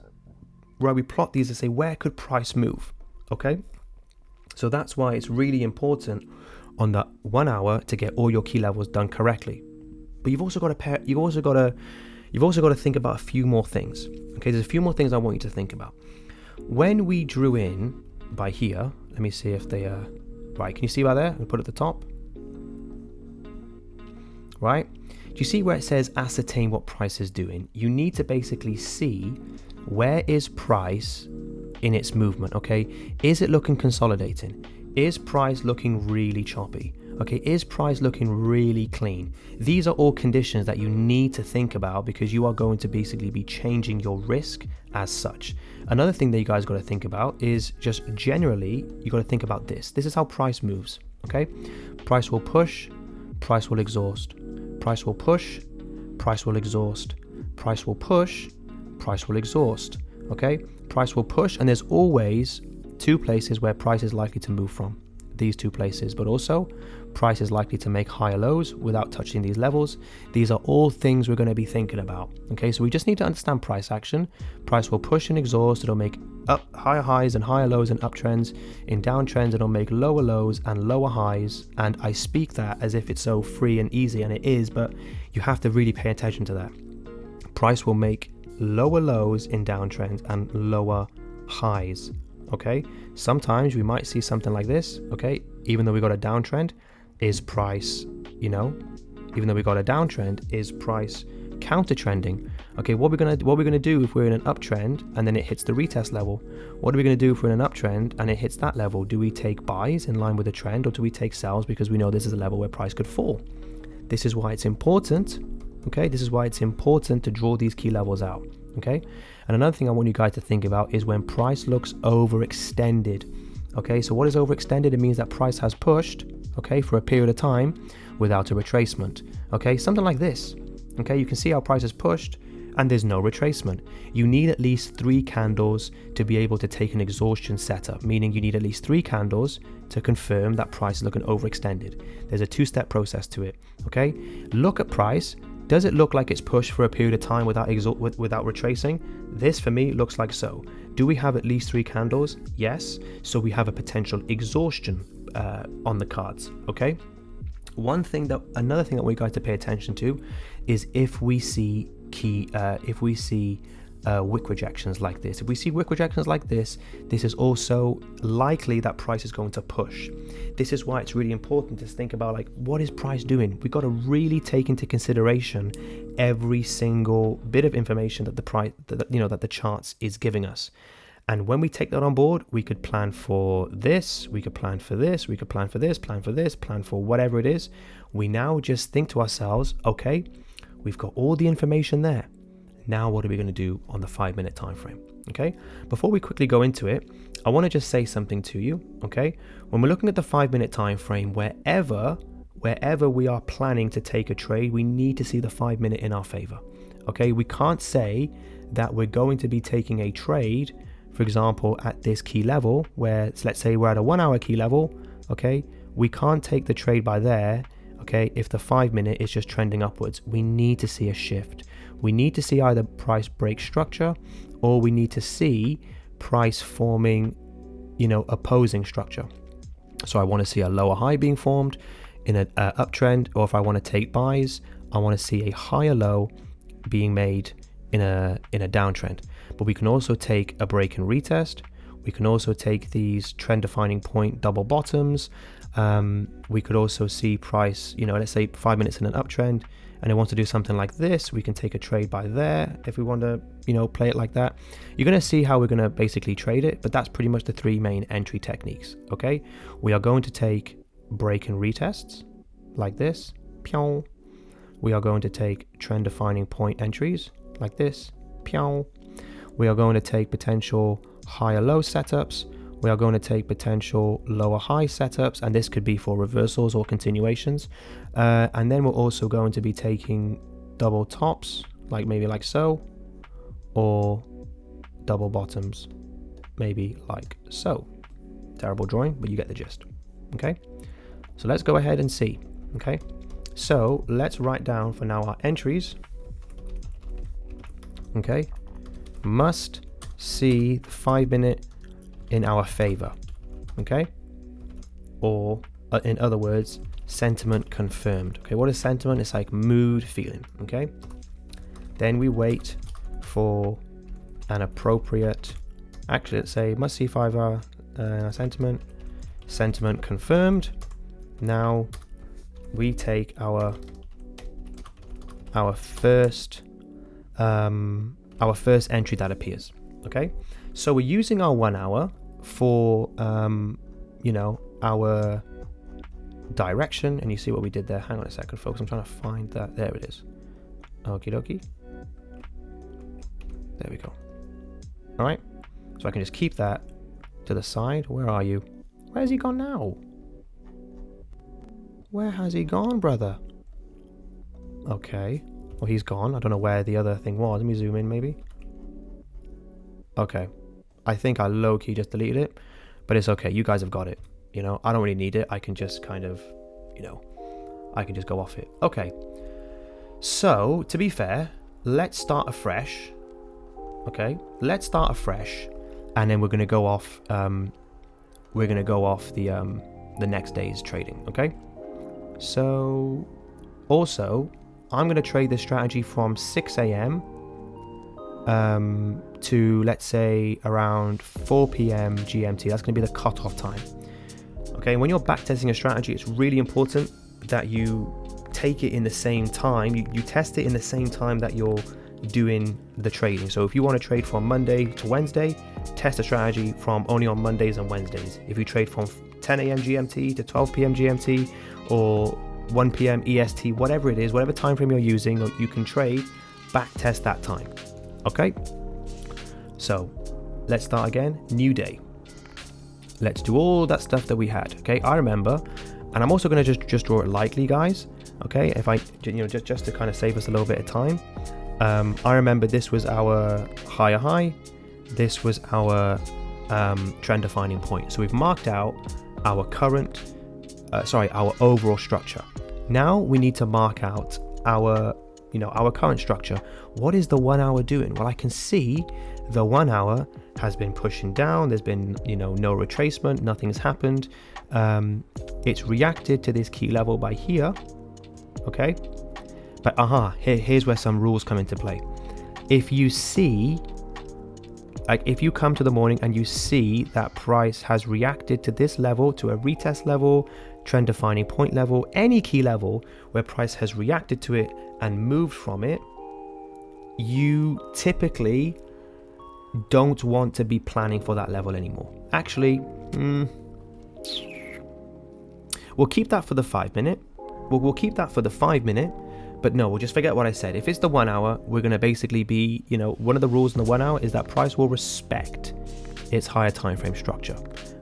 right? We plot these to say, where could price move? Okay, so that's why it's really important on that 1 hour to get all your key levels done correctly. But you've also got to think about a few more things. Okay, there's a few more things I want you to think about. When we drew in by here, let me see if they are right. Can you see by there? We put it at the top. Right? Do you see where it says ascertain what price is doing? You need to basically see where is price in its movement. Okay, is it looking consolidating? Is price looking really choppy? Okay, is price looking really clean? These are all conditions that you need to think about because you are going to basically be changing your risk as such. Another thing that you guys got to think about is just generally, you got to think about this. This is how price moves. Okay, price will push, price will exhaust, price will push, price will exhaust, price will push, price will exhaust. Okay, price will push, and there's always two places where price is likely to move from. These two places, but also price is likely to make higher lows without touching these levels. These are all things we're going to be thinking about. Okay, so we just need to understand price action. Price will push and exhaust. It'll make up higher highs and higher lows in uptrends. In downtrends, it'll make lower lows and lower highs. And I speak that as if it's so free and easy, and it is, but you have to really pay attention to that. Price will make lower lows in downtrends and lower highs. Okay, sometimes we might see something like this. Okay, even though we got a downtrend, is price, even though we got a downtrend, is price counter trending? Okay, what we're gonna do if we're in an uptrend and then it hits the retest level? What are we gonna do if we're in an uptrend and it hits that level? Do we take buys in line with the trend, or do we take sells because we know this is a level where price could fall? This is why it's important. Okay, this is why it's important to draw these key levels out. Okay, and another thing I want you guys to think about is when price looks overextended. Okay, so what is overextended? It means that price has pushed, okay, for a period of time without a retracement. Okay, something like this. Okay, you can see how price is pushed and there's no retracement. You need at least 3 candles to be able to take an exhaustion setup, meaning you need at least 3 candles to confirm that price is looking overextended. There's a 2-step process to it. Okay, look at price. Does it look like it's pushed for a period of time without retracing? This for me looks like so. Do we have at least 3 candles? Yes. So we have a potential exhaustion on the cards. Okay. Another thing that I want you guys to pay attention to is if we see wick rejections like this. If we see wick rejections like this, this is also likely that price is going to push. This is why it's really important to think about, like, what is price doing? We've got to really take into consideration every single bit of information that the charts is giving us. And when we take that on board, we could plan for this, we could plan for this, we could plan for this, plan for this, plan for whatever it is. We now just think to ourselves, okay, we've got all the information there. Now what are we going to do on the 5-minute time frame? Okay, before we quickly go into it, I want to just say something to you. Okay, when we're looking at the 5-minute time frame, wherever wherever we are planning to take a trade, we need to see the 5 minute in our favor. Okay, we can't say that we're going to be taking a trade, for example, at this key level where let's say we're at a 1 hour key level. Okay, we can't take the trade by there. Okay, if the 5 minute is just trending upwards, we need to see a shift. We need to see either price break structure, or we need to see price forming, opposing structure. So I want to see a lower high being formed in an uptrend, or if I want to take buys, I want to see a higher low being made in a downtrend. But we can also take a break and retest. We can also take these trend defining point double bottoms. We could also see price, let's say 5 minutes in an uptrend, and it wants to do something like this. We can take a trade by there if we want to, play it like that. You're going to see how we're going to basically trade it, but that's pretty much the 3 main entry techniques. Okay, we are going to take break and retests like this. Pyong. We are going to take trend defining point entries like this. Pyong. We are going to take potential higher low setups. We are going to take potential lower high setups, and this could be for reversals or continuations. And then we're also going to be taking double tops, maybe like so, or double bottoms, maybe like so. Terrible drawing, but you get the gist. Okay, so let's go ahead and see. Okay, so let's write down for now our entries. Okay, must see the 5 minute in our favor. Okay, or in other words, sentiment confirmed. Okay, what is sentiment? It's like mood, feeling. Okay, then we wait for an appropriate, actually let's say must see 5 hour sentiment confirmed. Now we take our first entry that appears. Okay, so we're using our 1 hour for our direction, and you see what we did there. Hang on a second, folks, I'm trying to find that. There it is. Okie dokie. There we go. All right, so I can just keep that to the side. Where are you? Where's he gone now? Where has he gone, brother? Okay, well, he's gone. I don't know where the other thing was. Let me zoom in maybe. Okay, I think I low-key just deleted it, but it's okay. You guys have got it. I don't really need it. I can just kind of, I can just go off it. Okay, so to be fair, let's start afresh. Okay, let's start afresh, and then we're gonna go off. We're gonna go off the next day's trading. Okay, so also I'm gonna trade this strategy from 6 a.m. To let's say around 4 p.m. GMT. That's gonna be the cutoff time. Okay, when you're backtesting a strategy, it's really important that you take it in the same time. You test it in the same time that you're doing the trading. So if you want to trade from Monday to Wednesday, test a strategy from only on Mondays and Wednesdays. If you trade from 10 a.m. GMT to 12 p.m. GMT or 1 p.m. EST, whatever it is, whatever time frame you're using, you can trade, backtest that time. Okay, so let's start again. New day. Let's do all that stuff that we had. Okay, I remember, and I'm also going to just draw it lightly, guys. Okay, if I just to kind of save us a little bit of time. I remember this was our higher high. This was our trend defining point. So we've marked out our current, our overall structure. Now we need to mark out our current structure. What is the 1 hour doing? Well, I can see the 1 hour has been pushing down. There's been, no retracement. Nothing's happened. It's reacted to this key level by here. Okay. But here's where some rules come into play. If you see, if you come to the morning and you see that price has reacted to this level, to a retest level, trend defining point level, any key level where price has reacted to it and moved from it, you typically don't want to be planning for that level anymore. Actually, we'll keep that for the 5 minute. We'll keep that for the 5 minute. But no, we'll just forget what I said. If it's the 1 hour, we're going to basically be, one of the rules in the 1 hour is that price will respect its higher time frame structure.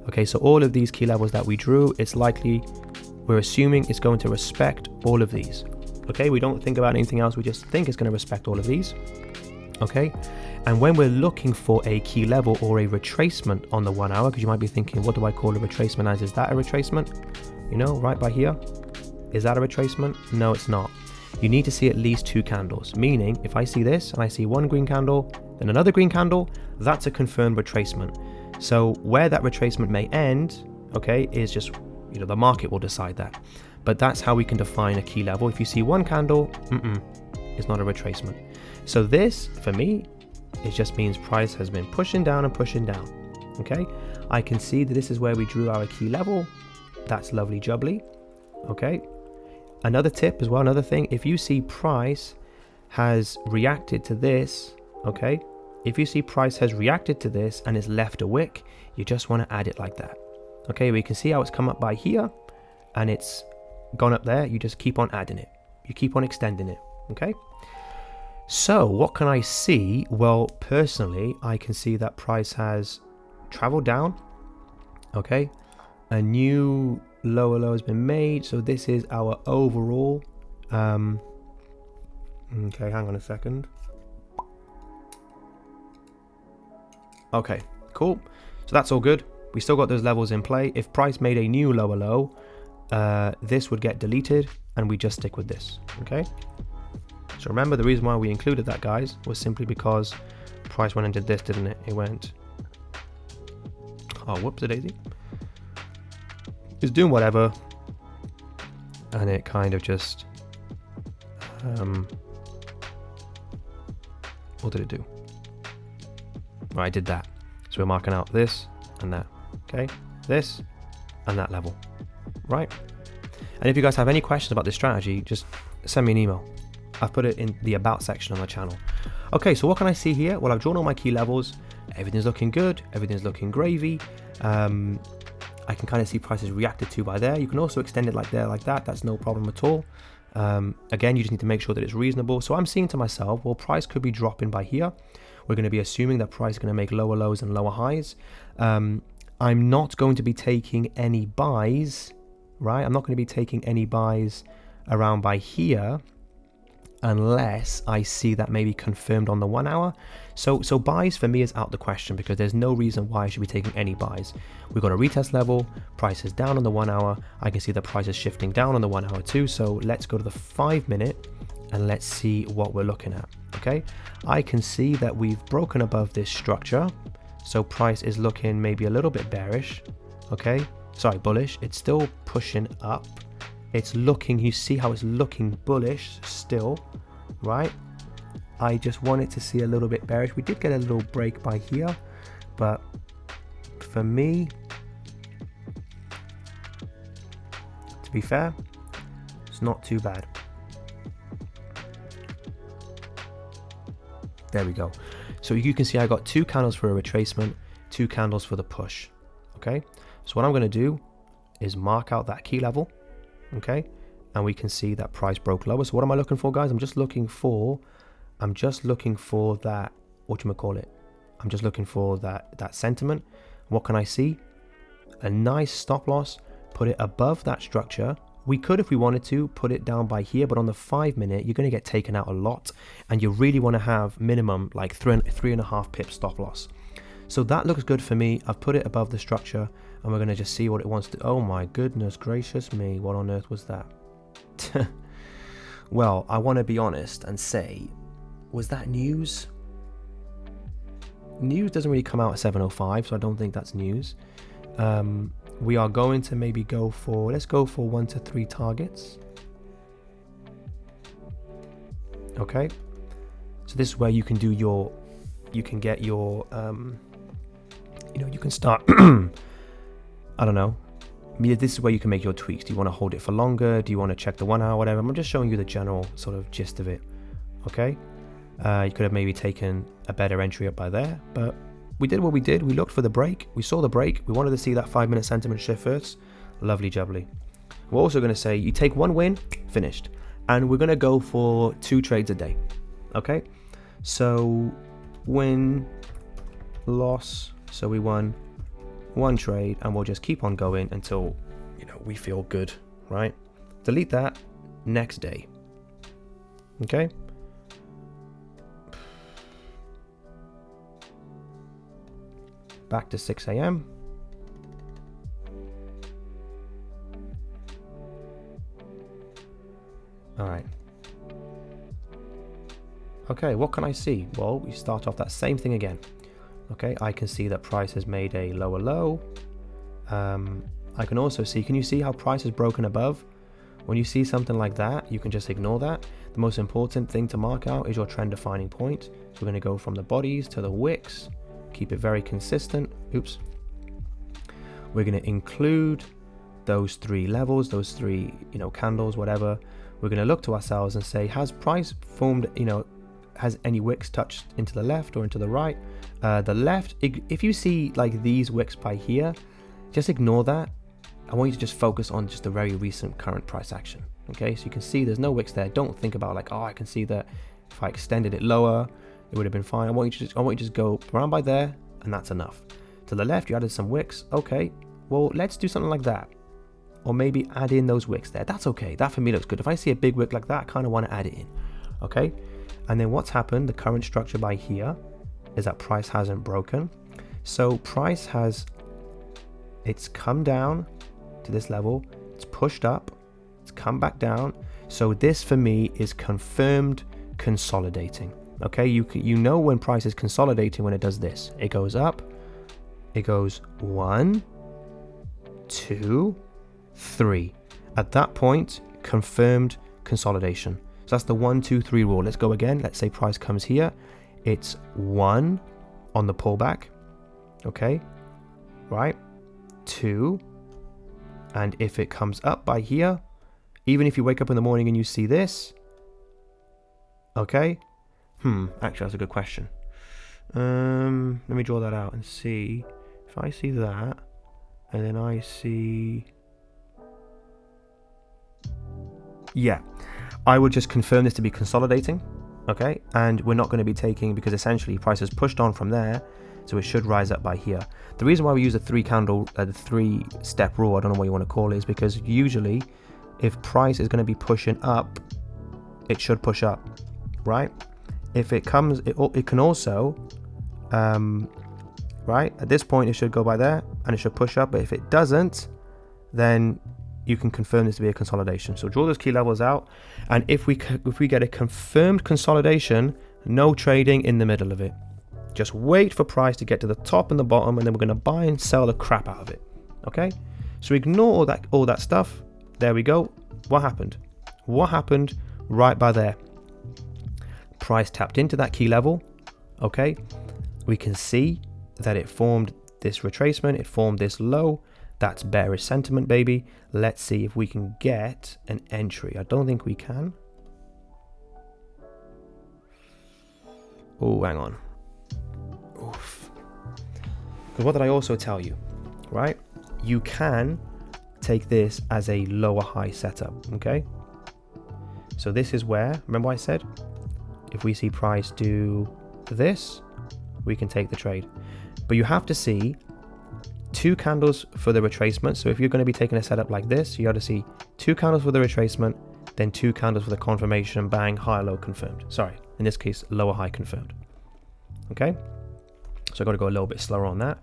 Okay, so all of these key levels that we drew, it's likely we're assuming it's going to respect all of these. Okay, we don't think about anything else, we just think it's going to respect all of these. Okay, and when we're looking for a key level or a retracement on the 1 hour, because you might be thinking, what do I call a retracement as? Is that a retracement? You know, right by here, is that a retracement? No, it's not. You need to see at least 2 candles, meaning if I see this and I see one green candle, then another green candle, that's a confirmed retracement. So where that retracement may end, okay, is just, you know, the market will decide that. But that's how we can define a key level. If you see one candle, it's not a retracement. So this, for me, it just means price has been pushing down and pushing down. Okay, I can see that this is where we drew our key level. That's lovely jubbly. Okay, another tip as well, another thing, if you see price has reacted to this, okay, if you see price has reacted to this and it's left a wick, you just want to add it like that. Okay, we can see how it's come up by here and it's gone up there. You just keep on adding it, you keep on extending it. Okay, so what can I see? Well, personally, I can see that price has traveled down. Okay, a new lower low has been made, so this is our overall okay, hang on a second. Okay, cool, so that's all good. We still got those levels in play. If price made a new lower low, this would get deleted and we just stick with this. Okay, so remember, the reason why we included that, guys, was simply because price went and did this, didn't it? It went, oh, whoops a daisy, it's doing whatever, and it kind of just what did it do? Right, I did that. So we're marking out this and that. Okay, this and that level, right? And if you guys have any questions about this strategy, just send me an email. I've put it in the about section on the channel. Okay, so what can I see here? Well, I've drawn all my key levels. Everything's looking good. Everything's looking gravy. I can kind of see prices reacted to by there. You can also extend it like there, like that. That's no problem at all. Again, you just need to make sure that it's reasonable. So I'm seeing to myself, well, price could be dropping by here. We're going to be assuming that price is going to make lower lows and lower highs. I'm not going to be taking any buys, right? I'm not going to be taking any buys around by here unless I see that maybe confirmed on the 1 hour. So buys for me is out the question, because there's no reason why I should be taking any buys. We've got a retest level, price is down on the 1 hour. I can see the price is shifting down on the 1 hour too. So let's go to the 5 minute and let's see what we're looking at. Okay, I can see that we've broken above this structure. So price is looking maybe a little bit bearish. Okay, sorry, bullish. It's still pushing up. It's looking, you see how it's looking bullish still, right? I just wanted to see a little bit bearish. We did get a little break by here, but for me, to be fair, it's not too bad. There we go. So you can see I got 2 candles for a retracement, 2 candles for the push. Okay, so what I'm going to do is mark out that key level. Okay, and we can see that price broke lower. So what am I looking for, guys? I'm just looking for that, whatchamacallit, I'm just looking for that sentiment. What can I see? A nice stop loss, put it above that structure. We could, if we wanted to, put it down by here, but on the 5 minute, you're going to get taken out a lot, and you really want to have minimum like 3.5 pip stop loss. So that looks good for me. I've put it above the structure, and we're going to just see what it wants to. Oh my goodness gracious me, what on earth was that? Well, I want to be honest and say, was that news? News doesn't really come out at 7:05, so I don't think that's news. We are going to maybe go for, let's go for 1 to 3 targets. Okay, so this is where you can do your, you can get your you know, you can start I don't know, this is where you can make your tweaks. Do you want to hold it for longer? Do you want to check the 1 hour, whatever? I'm just showing you the general sort of gist of it. Okay, you could have maybe taken a better entry up by there, but we did what we did. We looked for the break, we saw the break, we wanted to see that 5 minute sentiment shift first. Lovely jubbly. We're also going to say you take 1 win, finished, and we're going to go for 2 trades a day. Okay, so win, loss, so we won 1 trade, and we'll just keep on going until, you know, we feel good right? Delete that, next day. Okay. Back to 6 a.m. All right. Okay, what can I see? Well, we start off that same thing again. Okay, I can see that price has made a lower low. I can also see, can you see how price is broken above? When you see something like that, you can just ignore that. The most important thing to mark out is your trend defining point. So we're going to go from the bodies to the wicks, keep it very consistent. Oops. We're going to include those three levels, those three, candles, whatever. We're going to look to ourselves and say, has price formed, has any wicks touched into the left or into the right? The left, if you see like these wicks by here, just ignore that. I want you to just focus on just the very recent current price action. Okay, so you can see there's no wicks there. Don't think about like, oh, I can see that if I extended it lower, it would have been fine. I want you to just go around by there, and that's enough. To the left, you added some wicks. Okay, well, let's do something like that. Or maybe add in those wicks there. That's okay. That for me looks good. If I see a big wick like that, I kind of want to add it in. Okay, and then what's happened, the current structure by here is that price hasn't broken. So price it's come down to this level, it's pushed up, it's come back down. So this for me is confirmed consolidating. Okay, you know when price is consolidating when it does this. It goes up, it goes 1, 2, 3. At that point, confirmed consolidation. So that's the 1, 2, 3 rule. Let's go again. Let's say price comes here. It's 1 on the pullback. Okay, right? 2. And if it comes up by here, even if you wake up in the morning and you see this, okay, actually that's a good question. Let me draw that out and see. If I see that, and then I see, yeah, I would just confirm this to be consolidating, okay, and we're not going to be taking, because essentially price has pushed on from there, so it should rise up by here. The reason why we use the 3-step rule, I don't know what you want to call it, is because usually if price is going to be pushing up, it should push up, right? If it comes, it can also, right, at this point it should go by there and it should push up, but if it doesn't, then you can confirm this to be a consolidation. So draw those key levels out, and if we get a confirmed consolidation, no trading in the middle of it. Just wait for price to get to the top and the bottom, and then we're going to buy and sell the crap out of it. Okay, so ignore all that stuff. There we go. What happened? What happened right by there? Price tapped into that key level. Okay, we can see that it formed this retracement, it formed this low. That's bearish sentiment, baby. Let's see if we can get an entry. I don't think we can. Oh, hang on. Oof. Because what did I also tell you, right? You can take this as a lower high setup, okay? So this is where, remember I said, if we see price do this, we can take the trade. But you have to see 2 candles for the retracement. So if you're going to be taking a setup like this, you got to see 2 candles for the retracement, then 2 candles for the confirmation, bang, high, low confirmed. Sorry, in this case, lower, high confirmed. Okay, so I've got to go a little bit slower on that.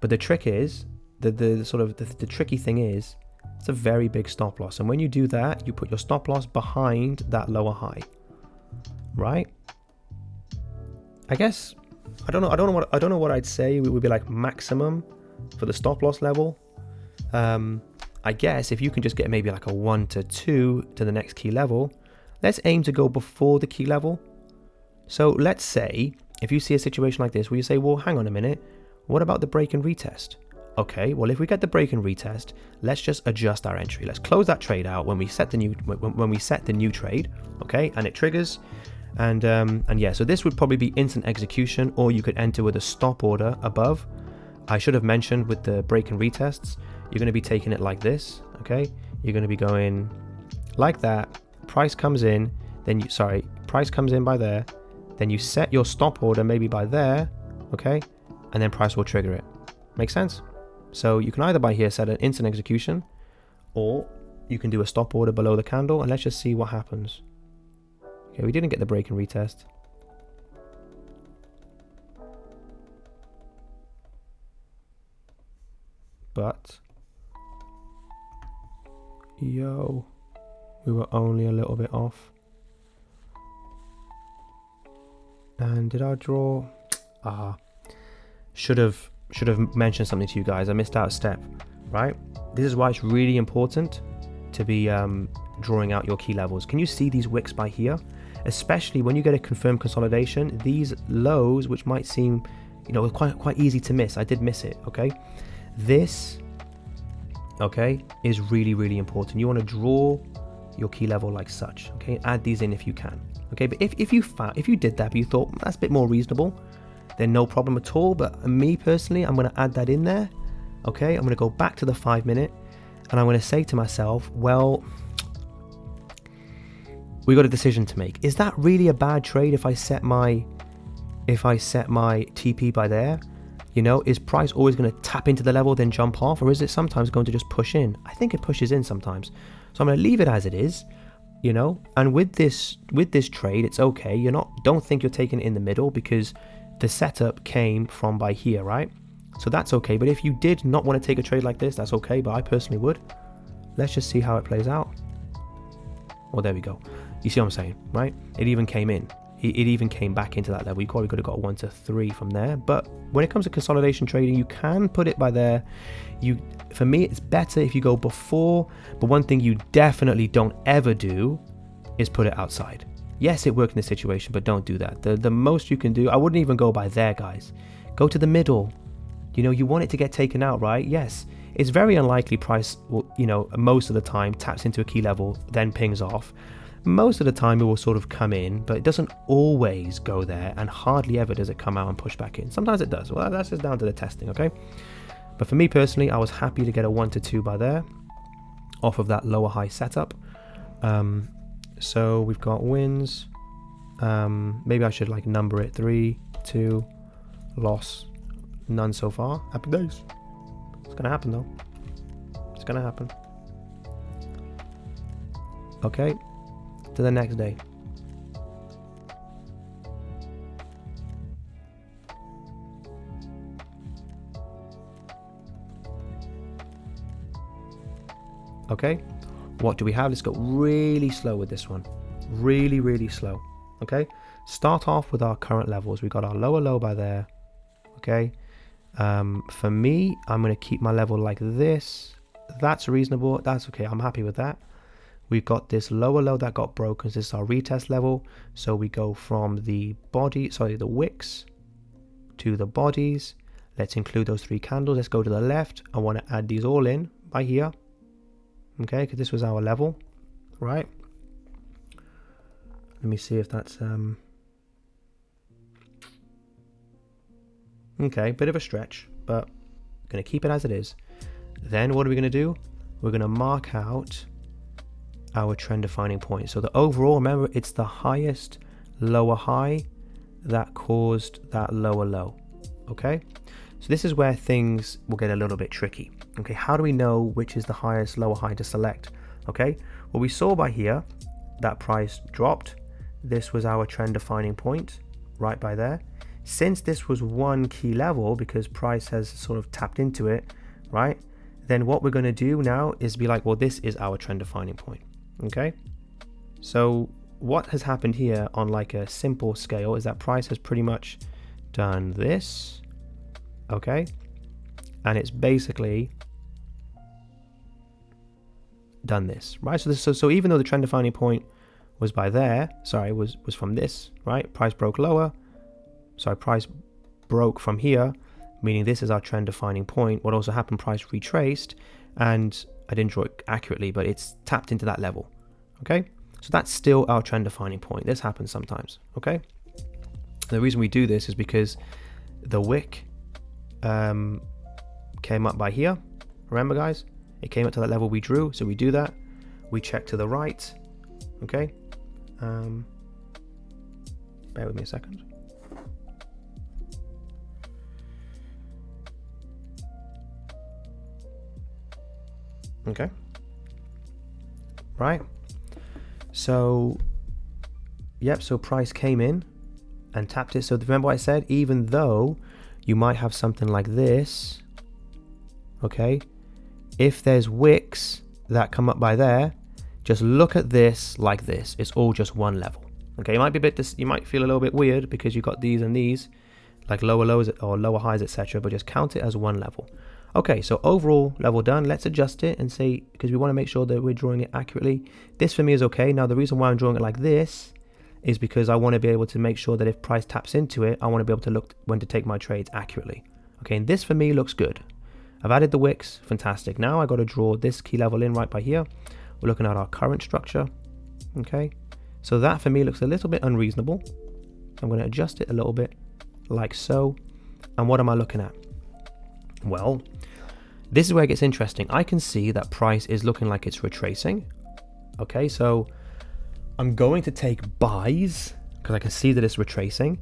But the trick is, the tricky thing is, it's a very big stop loss. And when you do that, you put your stop loss behind that lower high, right? I guess, I don't know what I'd say. It would be like maximum for the stop loss level. I guess if you can just get maybe like a 1 to 2 to the next key level, let's aim to go before the key level. So let's say if you see a situation like this where you say, well, hang on a minute, what about the break and retest? Okay, well, if we get the break and retest, let's just adjust our entry. Let's close that trade out when we set the new trade, okay, and it triggers. And yeah, so this would probably be instant execution, or you could enter with a stop order above. I should have mentioned with the break and retests, you're going to be taking it like this, okay? You're going to be going like that. Price comes in, then price comes in by there, then you set your stop order maybe by there, okay? And then price will trigger it. Make sense? So you can either by here set an instant execution, or you can do a stop order below the candle, and let's just see what happens. Okay, we didn't get the break and retest. But yo, we were only a little bit off. And did I draw? Should have mentioned something to you guys. I missed out a step, right? This is why it's really important to be drawing out your key levels. Can you see these wicks by here? Especially when you get a confirmed consolidation, these lows, which might seem, you know, quite easy to miss. I did miss it, okay? This, okay, is really important. You want to draw your key level like such, okay? Add these in if you can, okay? But if you did that, but you thought that's a bit more reasonable, then no problem at all. But me personally, I'm going to add that in there, okay? I'm going to go back to the 5 minute, and I'm going to say to myself, well, we got a decision to make. Is that really a bad trade if I set my TP by there? You know, is price always going to tap into the level then jump off, or is it sometimes going to just push in? I think it pushes in sometimes. So I'm going to leave it as it is, you know. And with this trade, it's okay. Don't think you're taking it in the middle, because the setup came from by here, right? So that's okay. But if you did not want to take a trade like this, that's okay. But I personally would. Let's just see how it plays out. Well, there we go. You see what I'm saying, right? It even came in. It even came back into that level. You probably could have got 1 to 3 from there. But when it comes to consolidation trading, you can put it by there. For me, it's better if you go before. But one thing you definitely don't ever do is put it outside. Yes, it worked in this situation, but don't do that. The most you can do, I wouldn't even go by there, guys. Go to the middle. You know, you want it to get taken out, right? Yes, it's very unlikely price will, you know, most of the time taps into a key level, then pings off. Most of the time it will sort of come in, but it doesn't always go there, and hardly ever does it come out and push back in. Sometimes it does. Well, that's just down to the testing, okay? But for me personally, I was happy to get a 1 to 2 by there off of that lower high setup. So we've got wins. Maybe I should like number it. 3, 2, loss, none so far. Happy days. It's gonna happen though. It's gonna happen. Okay, to the next day. Okay, what do we have? Let's go really slow with this one. Really slow. Okay, start off with our current levels. We got our lower low by there. Okay, for me, I'm going to keep my level like this. That's reasonable. That's okay. I'm happy with that. We've got this lower low that got broken. This is our retest level. So we go from the wicks to the bodies. Let's include those 3 candles. Let's go to the left. I want to add these all in by here. Okay, because this was our level, right? Let me see if that's okay, bit of a stretch, but I'm going to keep it as it is. Then what are we going to do? We're going to mark out our trend defining point. So the overall, remember, it's the highest lower high that caused that lower low. Okay, so this is where things will get a little bit tricky. Okay, how do we know which is the highest lower high to select? Okay, well, we saw by here that price dropped. This was our trend defining point right by there. Since this was one key level, because price has sort of tapped into it, right? Then what we're going to do now is be like, well, this is our trend defining point. Okay, so what has happened here on like a simple scale is that price has pretty much done this. Okay, and it's basically done this, right? So even though the trend defining point was by there, was from this, right? Price broke lower. Sorry, price broke from here, meaning this is our trend defining point. What also happened, price retraced, and I didn't draw it accurately, but it's tapped into that level. Okay, so that's still our trend defining point. This happens sometimes. Okay, the reason we do this is because the wick came up by here. Remember, guys, it came up to that level we drew, so we do that. We check to the right. Okay, bear with me a second. Okay, right? So, yep, so price came in and tapped it. So remember what I said, even though you might have something like this, okay, if there's wicks that come up by there, just look at this like this. It's all just one level. Okay, it might be a bit, you might feel a little bit weird because you've got these and these, like lower lows or lower highs, etc. But just count it as one level. Okay, so overall level done. Let's adjust it and say, because we want to make sure that we're drawing it accurately. This for me is okay. Now the reason why I'm drawing it like this is because I want to be able to make sure that if price taps into it, I want to be able to look when to take my trades accurately. Okay, and this for me looks good. I've added the wicks, fantastic. Now I got to draw this key level in right by here. We're looking at our current structure. Okay, so that for me looks a little bit unreasonable. I'm going to adjust it a little bit like so. And what am I looking at? Well, this is where it gets interesting. I can see that price is looking like it's retracing. Okay, so I'm going to take buys because I can see that it's retracing,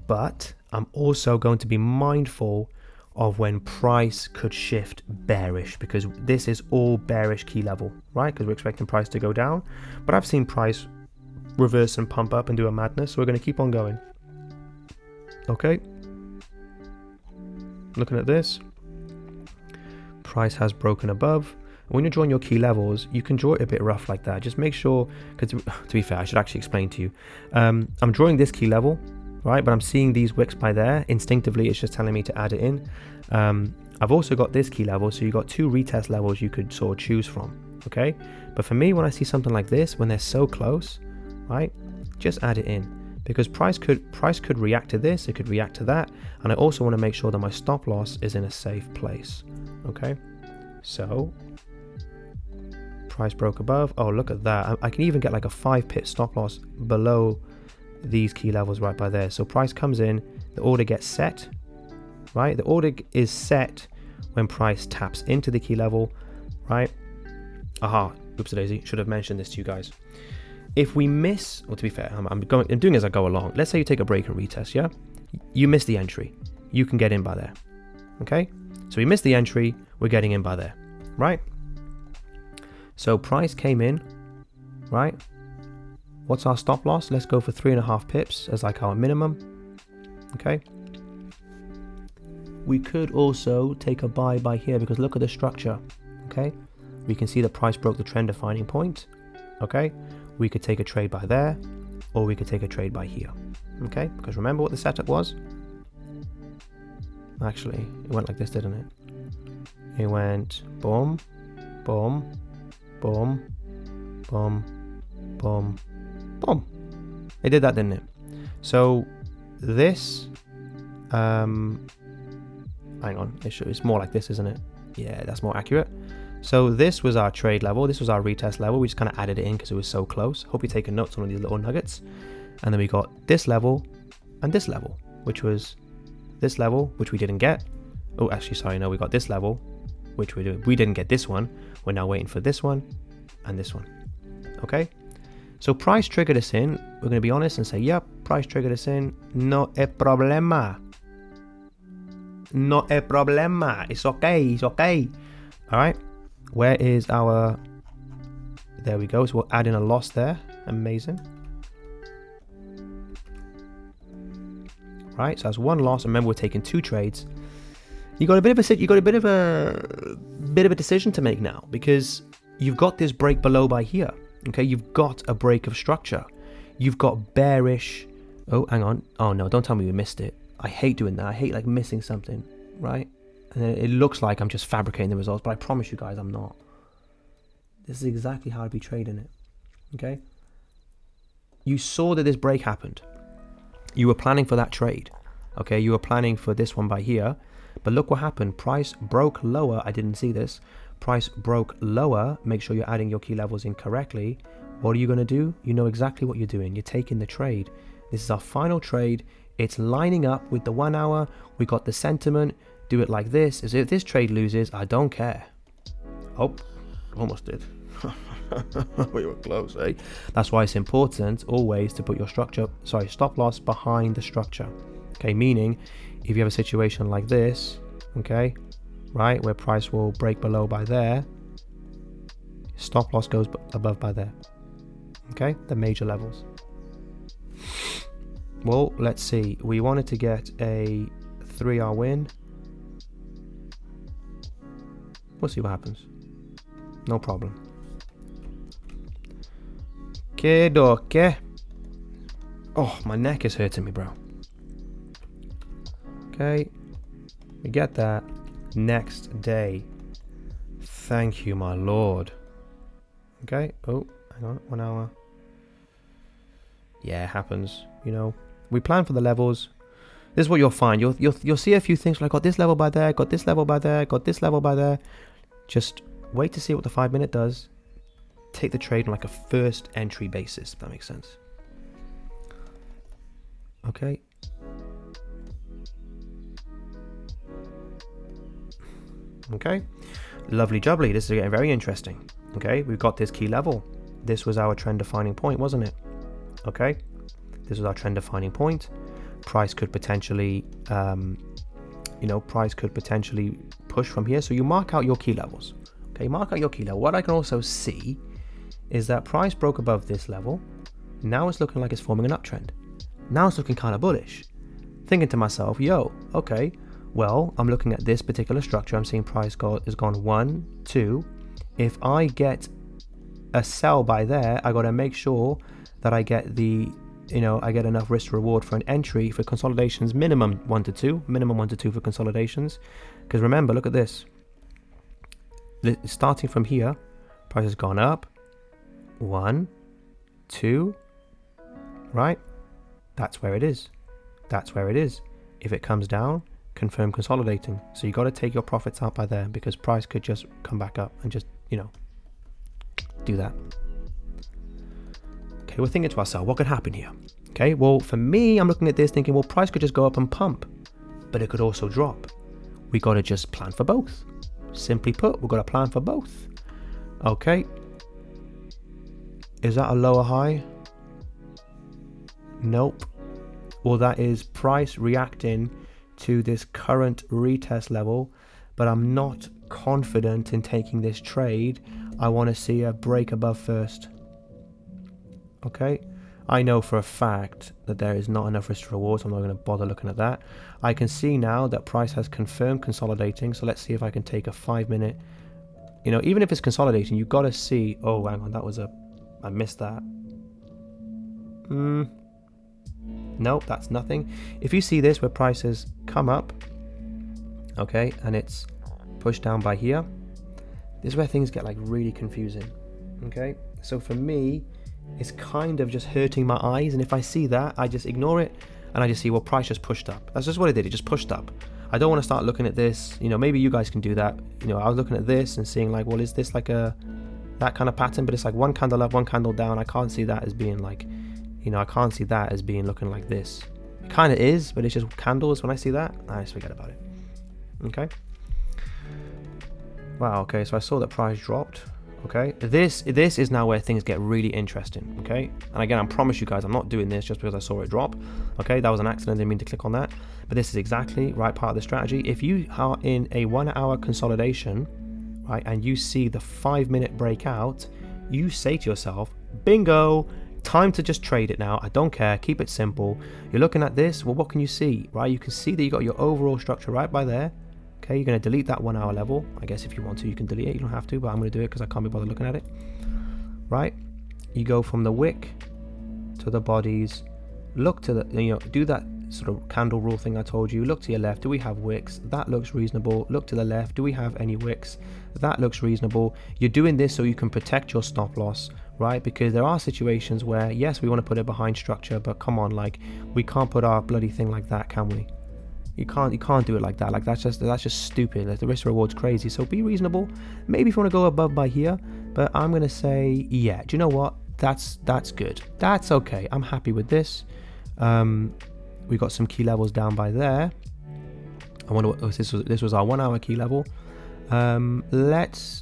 but I'm also going to be mindful of when price could shift bearish, because this is all bearish key level, right? Because we're expecting price to go down, but I've seen price reverse and pump up and do a madness, so we're going to keep on going. Okay, looking at this, price has broken above. When you're drawing your key levels, you can draw it a bit rough like that. Just make sure, because to be fair, I should actually explain to you. I'm drawing this key level, right? But I'm seeing these wicks by there. Instinctively, it's just telling me to add it in. I've also got this key level, so you've got two retest levels you could sort of choose from, okay? But for me, when I see something like this, when they're so close, right, just add it in. Because price could react to this, it could react to that, and I also want to make sure that my stop loss is in a safe place, okay? So price broke above. Oh, look at that. I can even get like a 5 pip stop loss below these key levels right by there. So price comes in, the order gets set, right? The order is set when price taps into the key level, right? Aha, oops daisy, should have mentioned this to you guys. If we miss, or to be fair, I'm doing as I go along. Let's say you take a break and retest, yeah? You miss the entry, you can get in by there, okay? So we missed the entry, we're getting in by there, right? So price came in, right? What's our stop loss? Let's go for 3.5 pips as like our minimum, okay? We could also take a buy by here because look at the structure, okay? We can see the price broke the trend defining point, okay? We could take a trade by there, or we could take a trade by here, okay? Because remember what the setup was? Actually, it went like this, didn't it? It went boom, boom, boom, boom, boom, boom. It did that, didn't it? So this, hang on, it's more like this, isn't it? Yeah, that's more accurate. So this was our trade level. This was our retest level. We just kind of added it in because it was so close. Hope you're taking notes on these little nuggets. And then we got this level and this level, which was this level, which we didn't get. Oh, actually, sorry, no, we got this level, which we didn't get this one. We're now waiting for this one and this one. Okay, so price triggered us in. We're going to be honest and say, yep, price triggered us in. No hay problema. No hay problema. It's okay. It's okay. All right. Where is our... There we go. So we'll add in a loss there. Amazing. Right. So that's one loss. Remember, we're taking 2 trades. You got a bit of a decision to make now, because you've got this break below by here. Okay, you've got a break of structure. You've got bearish. Oh, hang on. Oh no, don't tell me we missed it. I hate doing that. I hate like missing something, right? And then it looks like I'm just fabricating the results, but I promise you guys I'm not. This is exactly how I'd be trading it. Okay. You saw that this break happened. You were planning for that trade. Okay, you were planning for this one by here. But look what happened. Price broke lower. I didn't see this. Price broke lower. Make sure you're adding your key levels in correctly. What are you going to do? You know exactly what you're doing. You're taking the trade. This is our final trade. It's lining up with the 1 hour. We got the sentiment. Do it like this. As if this trade loses, I don't care. Oh, almost did. We were close, eh? That's why it's important always to put your stop loss behind the structure. Okay, meaning if you have a situation like this, okay, right, where price will break below by there, Stop loss goes above by there. Okay, the major levels. Well, let's see. We wanted to get a 3R win. We'll see what happens. No problem. Okay. Oh, my neck is hurting me, bro. Okay. We get that. Next day. Thank you, my lord. Okay. Oh, hang on. 1 hour. Yeah, it happens. You know, we plan for the levels. This is what you'll find. You'll see a few things like, got this level by there, got this level by there, got this level by there. Just wait to see what the 5 minute does. Take the trade on like a first entry basis, if that makes sense. Okay. Okay. Lovely jubbly. This is getting very interesting. Okay. We've got this key level. This was our trend defining point, wasn't it? Okay. This was our trend defining point. Price could potentially, price could potentially push from here. So you mark out your key levels. Okay. Mark out your key level. What I can also see is that price broke above this level. Now it's looking like it's forming an uptrend. Now it's looking kind of bullish. Thinking to myself, yo, okay, well, I'm looking at this particular structure. I'm seeing price has gone 1, 2. If I get a sell by there, I got to make sure that I get I get enough risk to reward for an entry for consolidations, minimum 1 to 2 for consolidations. Because remember, look at this. Starting from here, price has gone up. 1, 2, right? That's where it is. That's where it is. If it comes down, confirm consolidating. So you got to take your profits out by there because price could just come back up and just, do that. Okay, we're thinking to ourselves, what could happen here? Okay, well, for me, I'm looking at this thinking, well, price could just go up and pump, but it could also drop. We got to just plan for both. Simply put, we've got to plan for both. Okay. Is that a lower high? Nope. Well, that is price reacting to this current retest level, but I'm not confident in taking this trade. I want to see a break above first. Okay. I know for a fact that there is not enough risk to reward, so I'm not going to bother looking at that. I can see now that price has confirmed consolidating, so let's see if I can take a 5 minute. Even if it's consolidating, you've got to see. Oh, hang on, I missed that. Nope, that's nothing. If you see this where prices come up, okay, and it's pushed down by here, this is where things get like really confusing. Okay, so for me, it's kind of just hurting my eyes, and if I see that, I just ignore it and I just see, well, price just pushed up. That's just what it did. It just pushed up. I don't want to start looking at this. Maybe you guys can do that. I was looking at this and seeing like, well, is this like that kind of pattern? But it's like one candle up, one candle down. I can't see that as being like, I can't see that as being looking like this. It kind of is, but it's just candles. When I see that, I just forget about it. Okay. Wow. Okay. So I saw that price dropped. Okay. This is now where things get really interesting. Okay. And again, I promise you guys, I'm not doing this just because I saw it drop. Okay. That was an accident. I didn't mean to click on that. But this is exactly right part of the strategy. If you are in a 1 hour consolidation, right, and you see the 5 minute breakout, you say to yourself, bingo. Time to just trade it now. I don't care. Keep it simple. You're looking at this. Well, what can you see? Right? You can see that you got your overall structure right by there. Okay, you're going to delete that 1 hour level. I guess if you want to, you can delete it. You don't have to, but I'm going to do it because I can't be bothered looking at it. Right? You go from the wick to the bodies. Look to the, do that sort of candle rule thing I told you. Look to your left. Do we have wicks? That looks reasonable. Look to the left. Do we have any wicks? That looks reasonable. You're doing this so you can protect your stop loss. Right, because there are situations where yes, we want to put it behind structure, but come on, like we can't put our bloody thing like that, can we? You can't do it like that. Like that's just stupid. Like, the risk reward's crazy. So be reasonable. Maybe if you want to go above by here, but I'm gonna say yeah. Do you know what? That's good. That's okay. I'm happy with this. We got some key levels down by there. I wonder what this was our 1 hour key level. Let's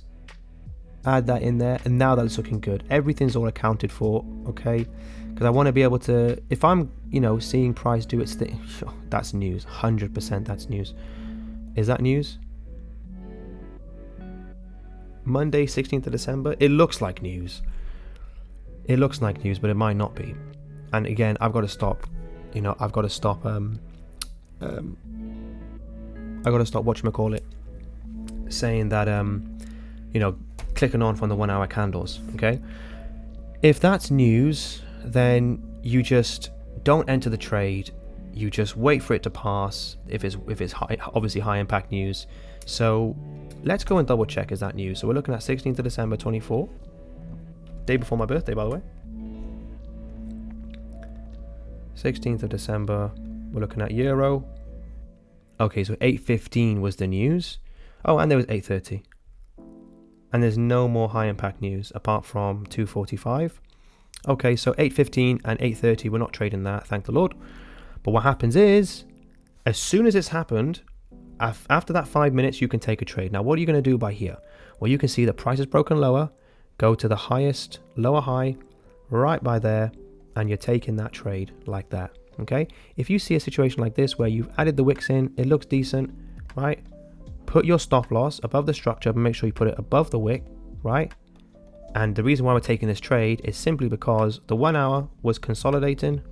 add that in there, and now that's looking good. Everything's all accounted for, okay? Because I want to be able to, if I'm seeing price do its thing, that's news. 100% that's news. Is that news? Monday, 16th of December. It looks like news. It looks like news, but it might not be. And again, I've got to stop. I've got to stop. I've got to stop whatchamacallit, saying that clicking on from the 1 hour candles. Okay, if that's news, then you just don't enter the trade. You just wait for it to pass. If it's high, obviously high impact news. So let's go and double check, is that news? So we're looking at 16th of December 24, day before my birthday, by the way. 16th of December, we're looking at Euro. Okay, so 8:15 was the news. Oh, and there was 8:30. And there's no more high impact news apart from 2:45. Okay, so 8:15 and 8:30, we're not trading that, thank the Lord. But what happens is, as soon as it's happened, after that 5 minutes, you can take a trade. Now, what are you going to do by here? Well, you can see the price is broken lower, go to the highest lower high, right by there, and you're taking that trade like that, okay? If you see a situation like this where you've added the wicks in, it looks decent, right? Put your stop loss above the structure, but make sure you put it above the wick, right? And the reason why we're taking this trade is simply because the 1 hour was consolidating,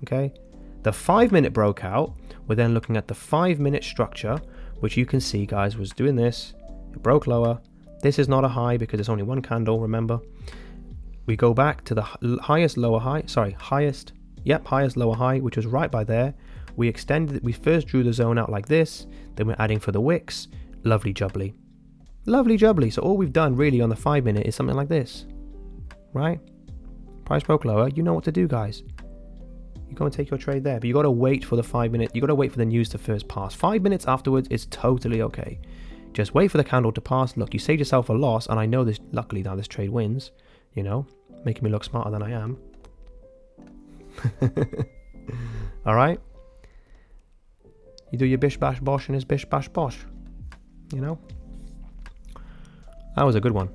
okay? The 5 minute broke out. We're then looking at the 5 minute structure, which you can see, guys, was doing this. It broke lower. This is not a high because it's only one candle, remember. We go back to the highest lower high, highest lower high, which was right by there. We extended it. We first drew the zone out like this. Then we're adding for the wicks. Lovely jubbly. Lovely jubbly. So all we've done really on the 5 minute is something like this, right? Price broke lower. You know what to do, guys. You go and take your trade there, but you got to wait for the 5 minute. You got to wait for the news to first pass. 5 minutes afterwards is totally okay. Just wait for the candle to pass. Look, you saved yourself a loss, and I know this. Luckily, now this trade wins. Making me look smarter than I am. All right. You do your bish bash bosh and his bish bash bosh. That was a good one.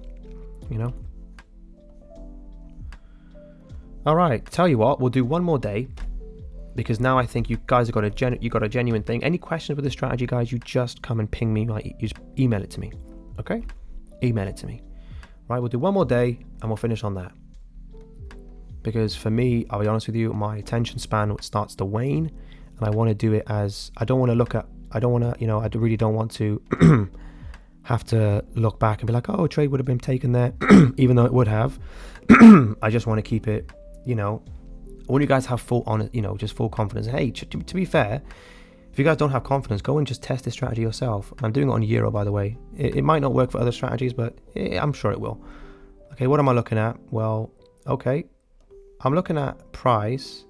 All right. Tell you what, we'll do one more day, because now I think you guys have got a genuine thing. Any questions with the strategy, guys? You just come and ping me. You just email it to me. Okay. Email it to me. Right. We'll do one more day and we'll finish on that. Because for me, I'll be honest with you, my attention span starts to wane, and I want to do it as I really don't want to have to look back and be like, oh, trade would have been taken there, even though it would have. I just want to keep it, I want you guys have full confidence. Hey, to be fair, if you guys don't have confidence, go and just test this strategy yourself. I'm doing it on Euro, by the way. It might not work for other strategies, but I'm sure it will. Okay, what am I looking at? Well, okay. I'm looking at price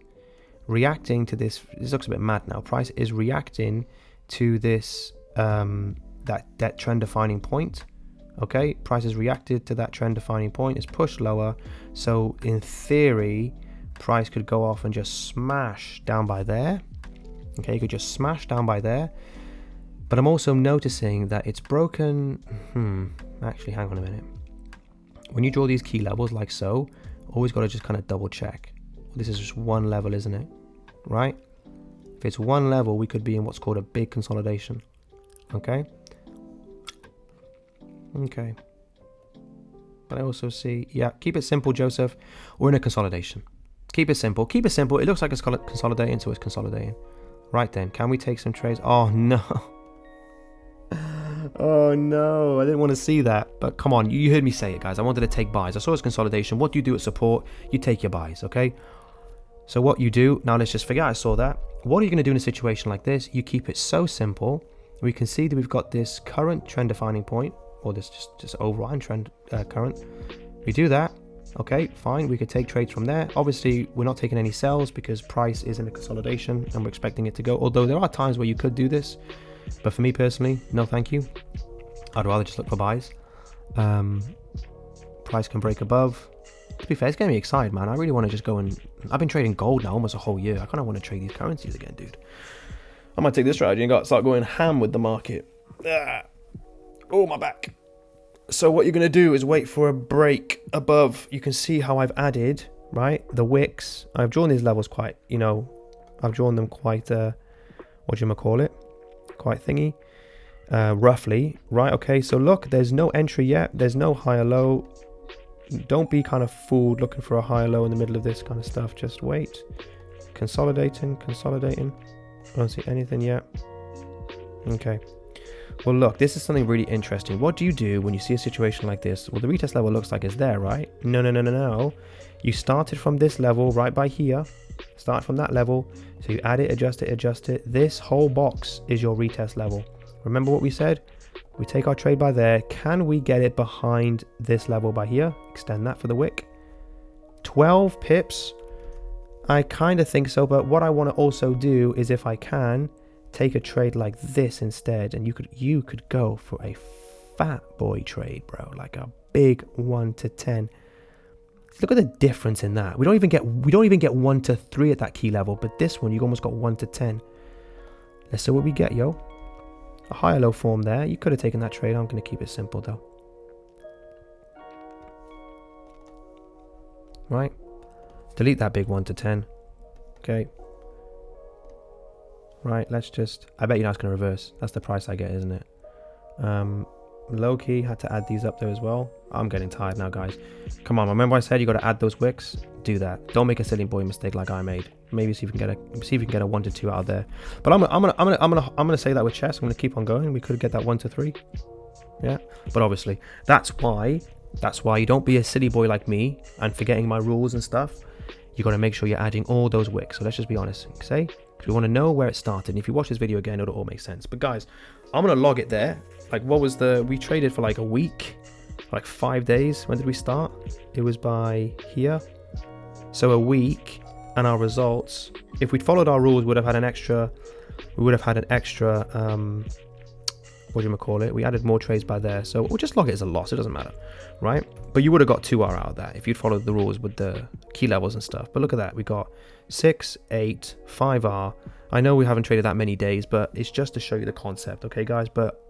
reacting to this. This looks a bit mad now. Price is reacting to this that trend defining point. Okay, price has reacted to that trend defining point. It's pushed lower. So in theory, price could go off and just smash down by there. Okay, you could just smash down by there. But I'm also noticing that it's broken. Actually, hang on a minute. When you draw these key levels like so, always got to just kind of double check. This is just one level, isn't it? Right? If it's one level, we could be in what's called a big consolidation. Okay? Okay. But I also see, yeah, keep it simple, Joseph. We're in a consolidation. Keep it simple. Keep it simple. It looks like it's consolidating, so it's consolidating. Right then, can we take some trades? Oh, no. Oh, no. I didn't want to see that. But come on, you heard me say it, guys. I wanted to take buys. I saw it's consolidation. What do you do at support? You take your buys, okay? So what you do, now let's just forget I saw that. What are you going to do in a situation like this? You keep it so simple. We can see that we've got this current trend defining point, or this just overall trend current. We do that. Okay, fine. We could take trades from there. Obviously, we're not taking any sells because price is in a consolidation and we're expecting it to go. Although there are times where you could do this. But for me personally, no thank you. I'd rather just look for buys. Price can break above. To be fair, it's getting me excited, man. I really want to just go and... I've been trading gold now almost a whole year. I kind of want to trade these currencies again, dude. I might take this strategy and start going ham with the market. Oh, my back. So what you're going to do is wait for a break above. You can see how I've added, right, the wicks. I've drawn these levels quite, I've drawn them quite, quite thingy. roughly, right? Okay, so look, there's no entry yet. There's no high or low. Don't be kind of fooled looking for a high or low in the middle of this kind of stuff. Just wait. Consolidating. I don't see anything yet. Okay. Well, look, this is something really interesting. What do you do when you see a situation like this? Well, the retest level looks like it's there, right? No. You started from this level right by here. Start from that level. So you add it, adjust it. This whole box is your retest level. Remember what we said? We take our trade by there. Can we get it behind this level by here? Extend that for the wick. 12 pips. I kind of think so, but what I want to also do is, if I can, take a trade like this instead, and you could go for a fat boy trade, bro, like a big 1 to 10. Look at the difference in that. We don't even get 1 to 3 at that key level, but this one you almost got 1 to 10. Let's see what we get, yo. A high or low form there. You could have taken that trade. I'm going to keep it simple though. Right. Delete that big 1 to 10. Okay. Right, let's just... I bet you know it's going to reverse. That's the price I get, isn't it? Low key, had to add these up there as well. I'm getting tired now, guys. Come on, remember I said you got to add those wicks? Do that. Don't make a silly boy mistake like I made. Maybe see if we can get a 1 to 2 out of there. But I'm gonna say that with chess. I'm gonna keep on going. We could get that 1 to 3. Yeah. But obviously, that's why you don't be a silly boy like me and forgetting my rules and stuff. You got to make sure you're adding all those wicks. So let's just be honest, okay? Because we want to know where it started. And if you watch this video again, it'll all make sense. But guys, I'm gonna log it there. Like, what was we traded for like a week, like 5 days. When did we start? It was by here. So a week, and our results, if we'd followed our rules, we would have had an extra, we added more trades by there. So we'll just log it as a loss. It doesn't matter, right? But you would have got 2R out of that if you'd followed the rules with the key levels and stuff. But look at that. We got 6, 8, 5R. I know we haven't traded that many days, but it's just to show you the concept, okay, guys? But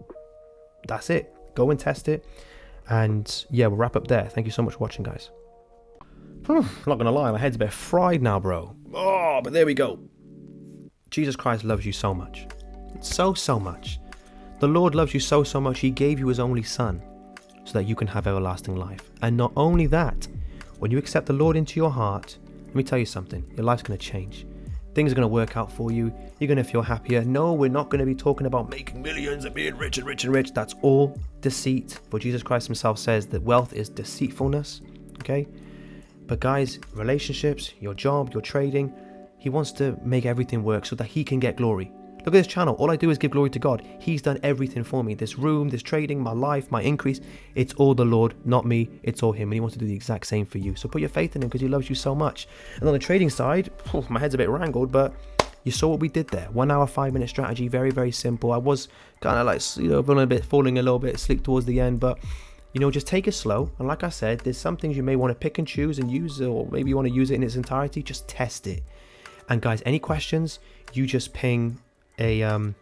that's it. Go and test it. And yeah, we'll wrap up there. Thank you so much for watching, guys. I'm not gonna lie, my head's a bit fried now, bro. Oh, but there we go. Jesus Christ loves you so much. So much. The Lord loves you so much, he gave you his only son so that you can have everlasting life. And not only that, when you accept the Lord into your heart, let me tell you something, your life's gonna change. Things are gonna work out for you. You're gonna feel happier. No, we're not gonna be talking about making millions and being rich and rich and rich. That's all deceit. For Jesus Christ himself says that wealth is deceitfulness, okay? But guys, relationships, your job, your trading, he wants to make everything work so that he can get glory. Look at this channel. All I do is give glory to God. He's done everything for me. This room, this trading, my life, my increase. It's all the Lord, not me. It's all him. And he wants to do the exact same for you. So put your faith in him because he loves you so much. And on the trading side, my head's a bit wrangled, but you saw what we did there. 1 hour, 5 minute strategy. Very, very simple. I was kind of like, falling a little bit asleep towards the end, but just take it slow. And like I said, there's some things you may want to pick and choose and use, or maybe you want to use it in its entirety. Just test it. And guys, any questions, you just ping an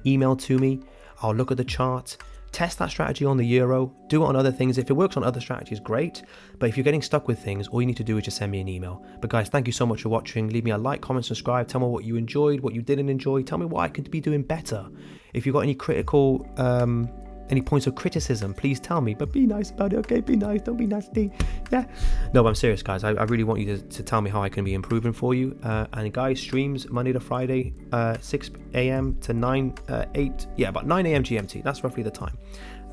email to me. I'll look at the chart, test that strategy on the euro, do it on other things. If it works on other strategies, great. But if you're getting stuck with things, all you need to do is just send me an email. But guys, thank you so much for watching. Leave me a like, comment, subscribe. Tell me what you enjoyed, what you didn't enjoy. Tell me what I could be doing better. If you've got any any points of criticism, please tell me, but be nice about it, okay? Be nice, don't be nasty. Yeah. No, but I'm serious, guys. I really want you to tell me how I can be improving for you. And guys, streams Monday to Friday, 6 a.m. to 8, about 9 a.m. GMT. That's roughly the time.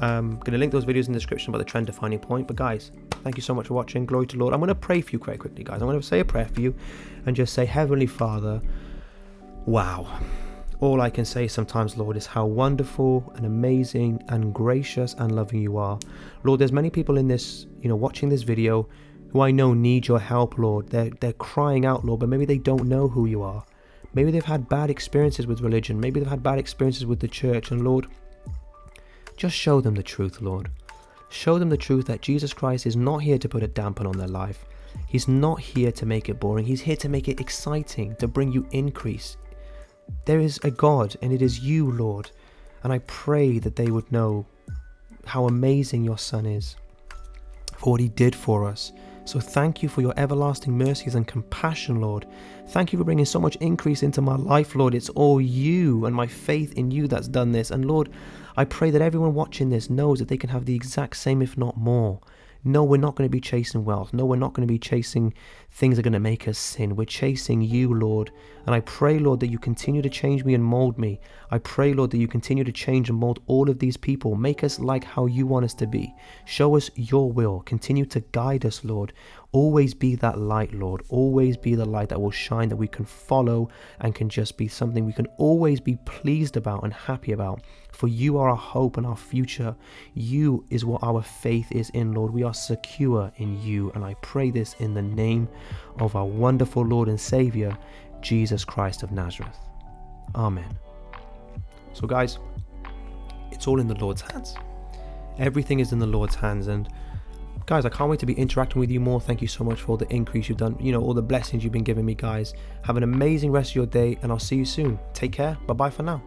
I'm going to link those videos in the description about the trend defining point. But guys, thank you so much for watching. Glory to the Lord. I'm going to pray for you quite quickly, guys. I'm going to say a prayer for you and just say, Heavenly Father, wow. All I can say sometimes, Lord, is how wonderful and amazing and gracious and loving you are. Lord, there's many people in this, watching this video who I know need your help, Lord. They're crying out, Lord, but maybe they don't know who you are. Maybe they've had bad experiences with religion. Maybe they've had bad experiences with the church. And Lord, just show them the truth, Lord. Show them the truth that Jesus Christ is not here to put a damper on their life. He's not here to make it boring. He's here to make it exciting, to bring you increase. There is a God, and it is you, Lord. And I pray that they would know how amazing your Son is, for what he did for us, So thank you for your everlasting mercies and compassion, Lord. Thank you for bringing so much increase into my life, Lord. It's all you and my faith in you that's done this. And Lord, I pray that everyone watching this knows that they can have the exact same, if not more. No, we're not going to be chasing wealth. No, we're not going to be chasing things that are going to make us sin. We're chasing you, Lord. And I pray, Lord, that you continue to change me and mold me. I pray, Lord, that you continue to change and mold all of these people. Make us like how you want us to be. Show us your will. Continue to guide us, Lord. Always be that light, Lord. Always be the light that will shine, that we can follow and can just be something we can always be pleased about and happy about. For you are our hope and our future. You is what our faith is in, Lord. We are secure in you. And I pray this in the name of our wonderful Lord and Savior, Jesus Christ of Nazareth. Amen. So guys, it's all in the Lord's hands. Everything is in the Lord's hands. And guys, I can't wait to be interacting with you more. Thank you so much for all the increase you've done, all the blessings you've been giving me, guys. Have an amazing rest of your day, and I'll see you soon. Take care. Bye-bye for now.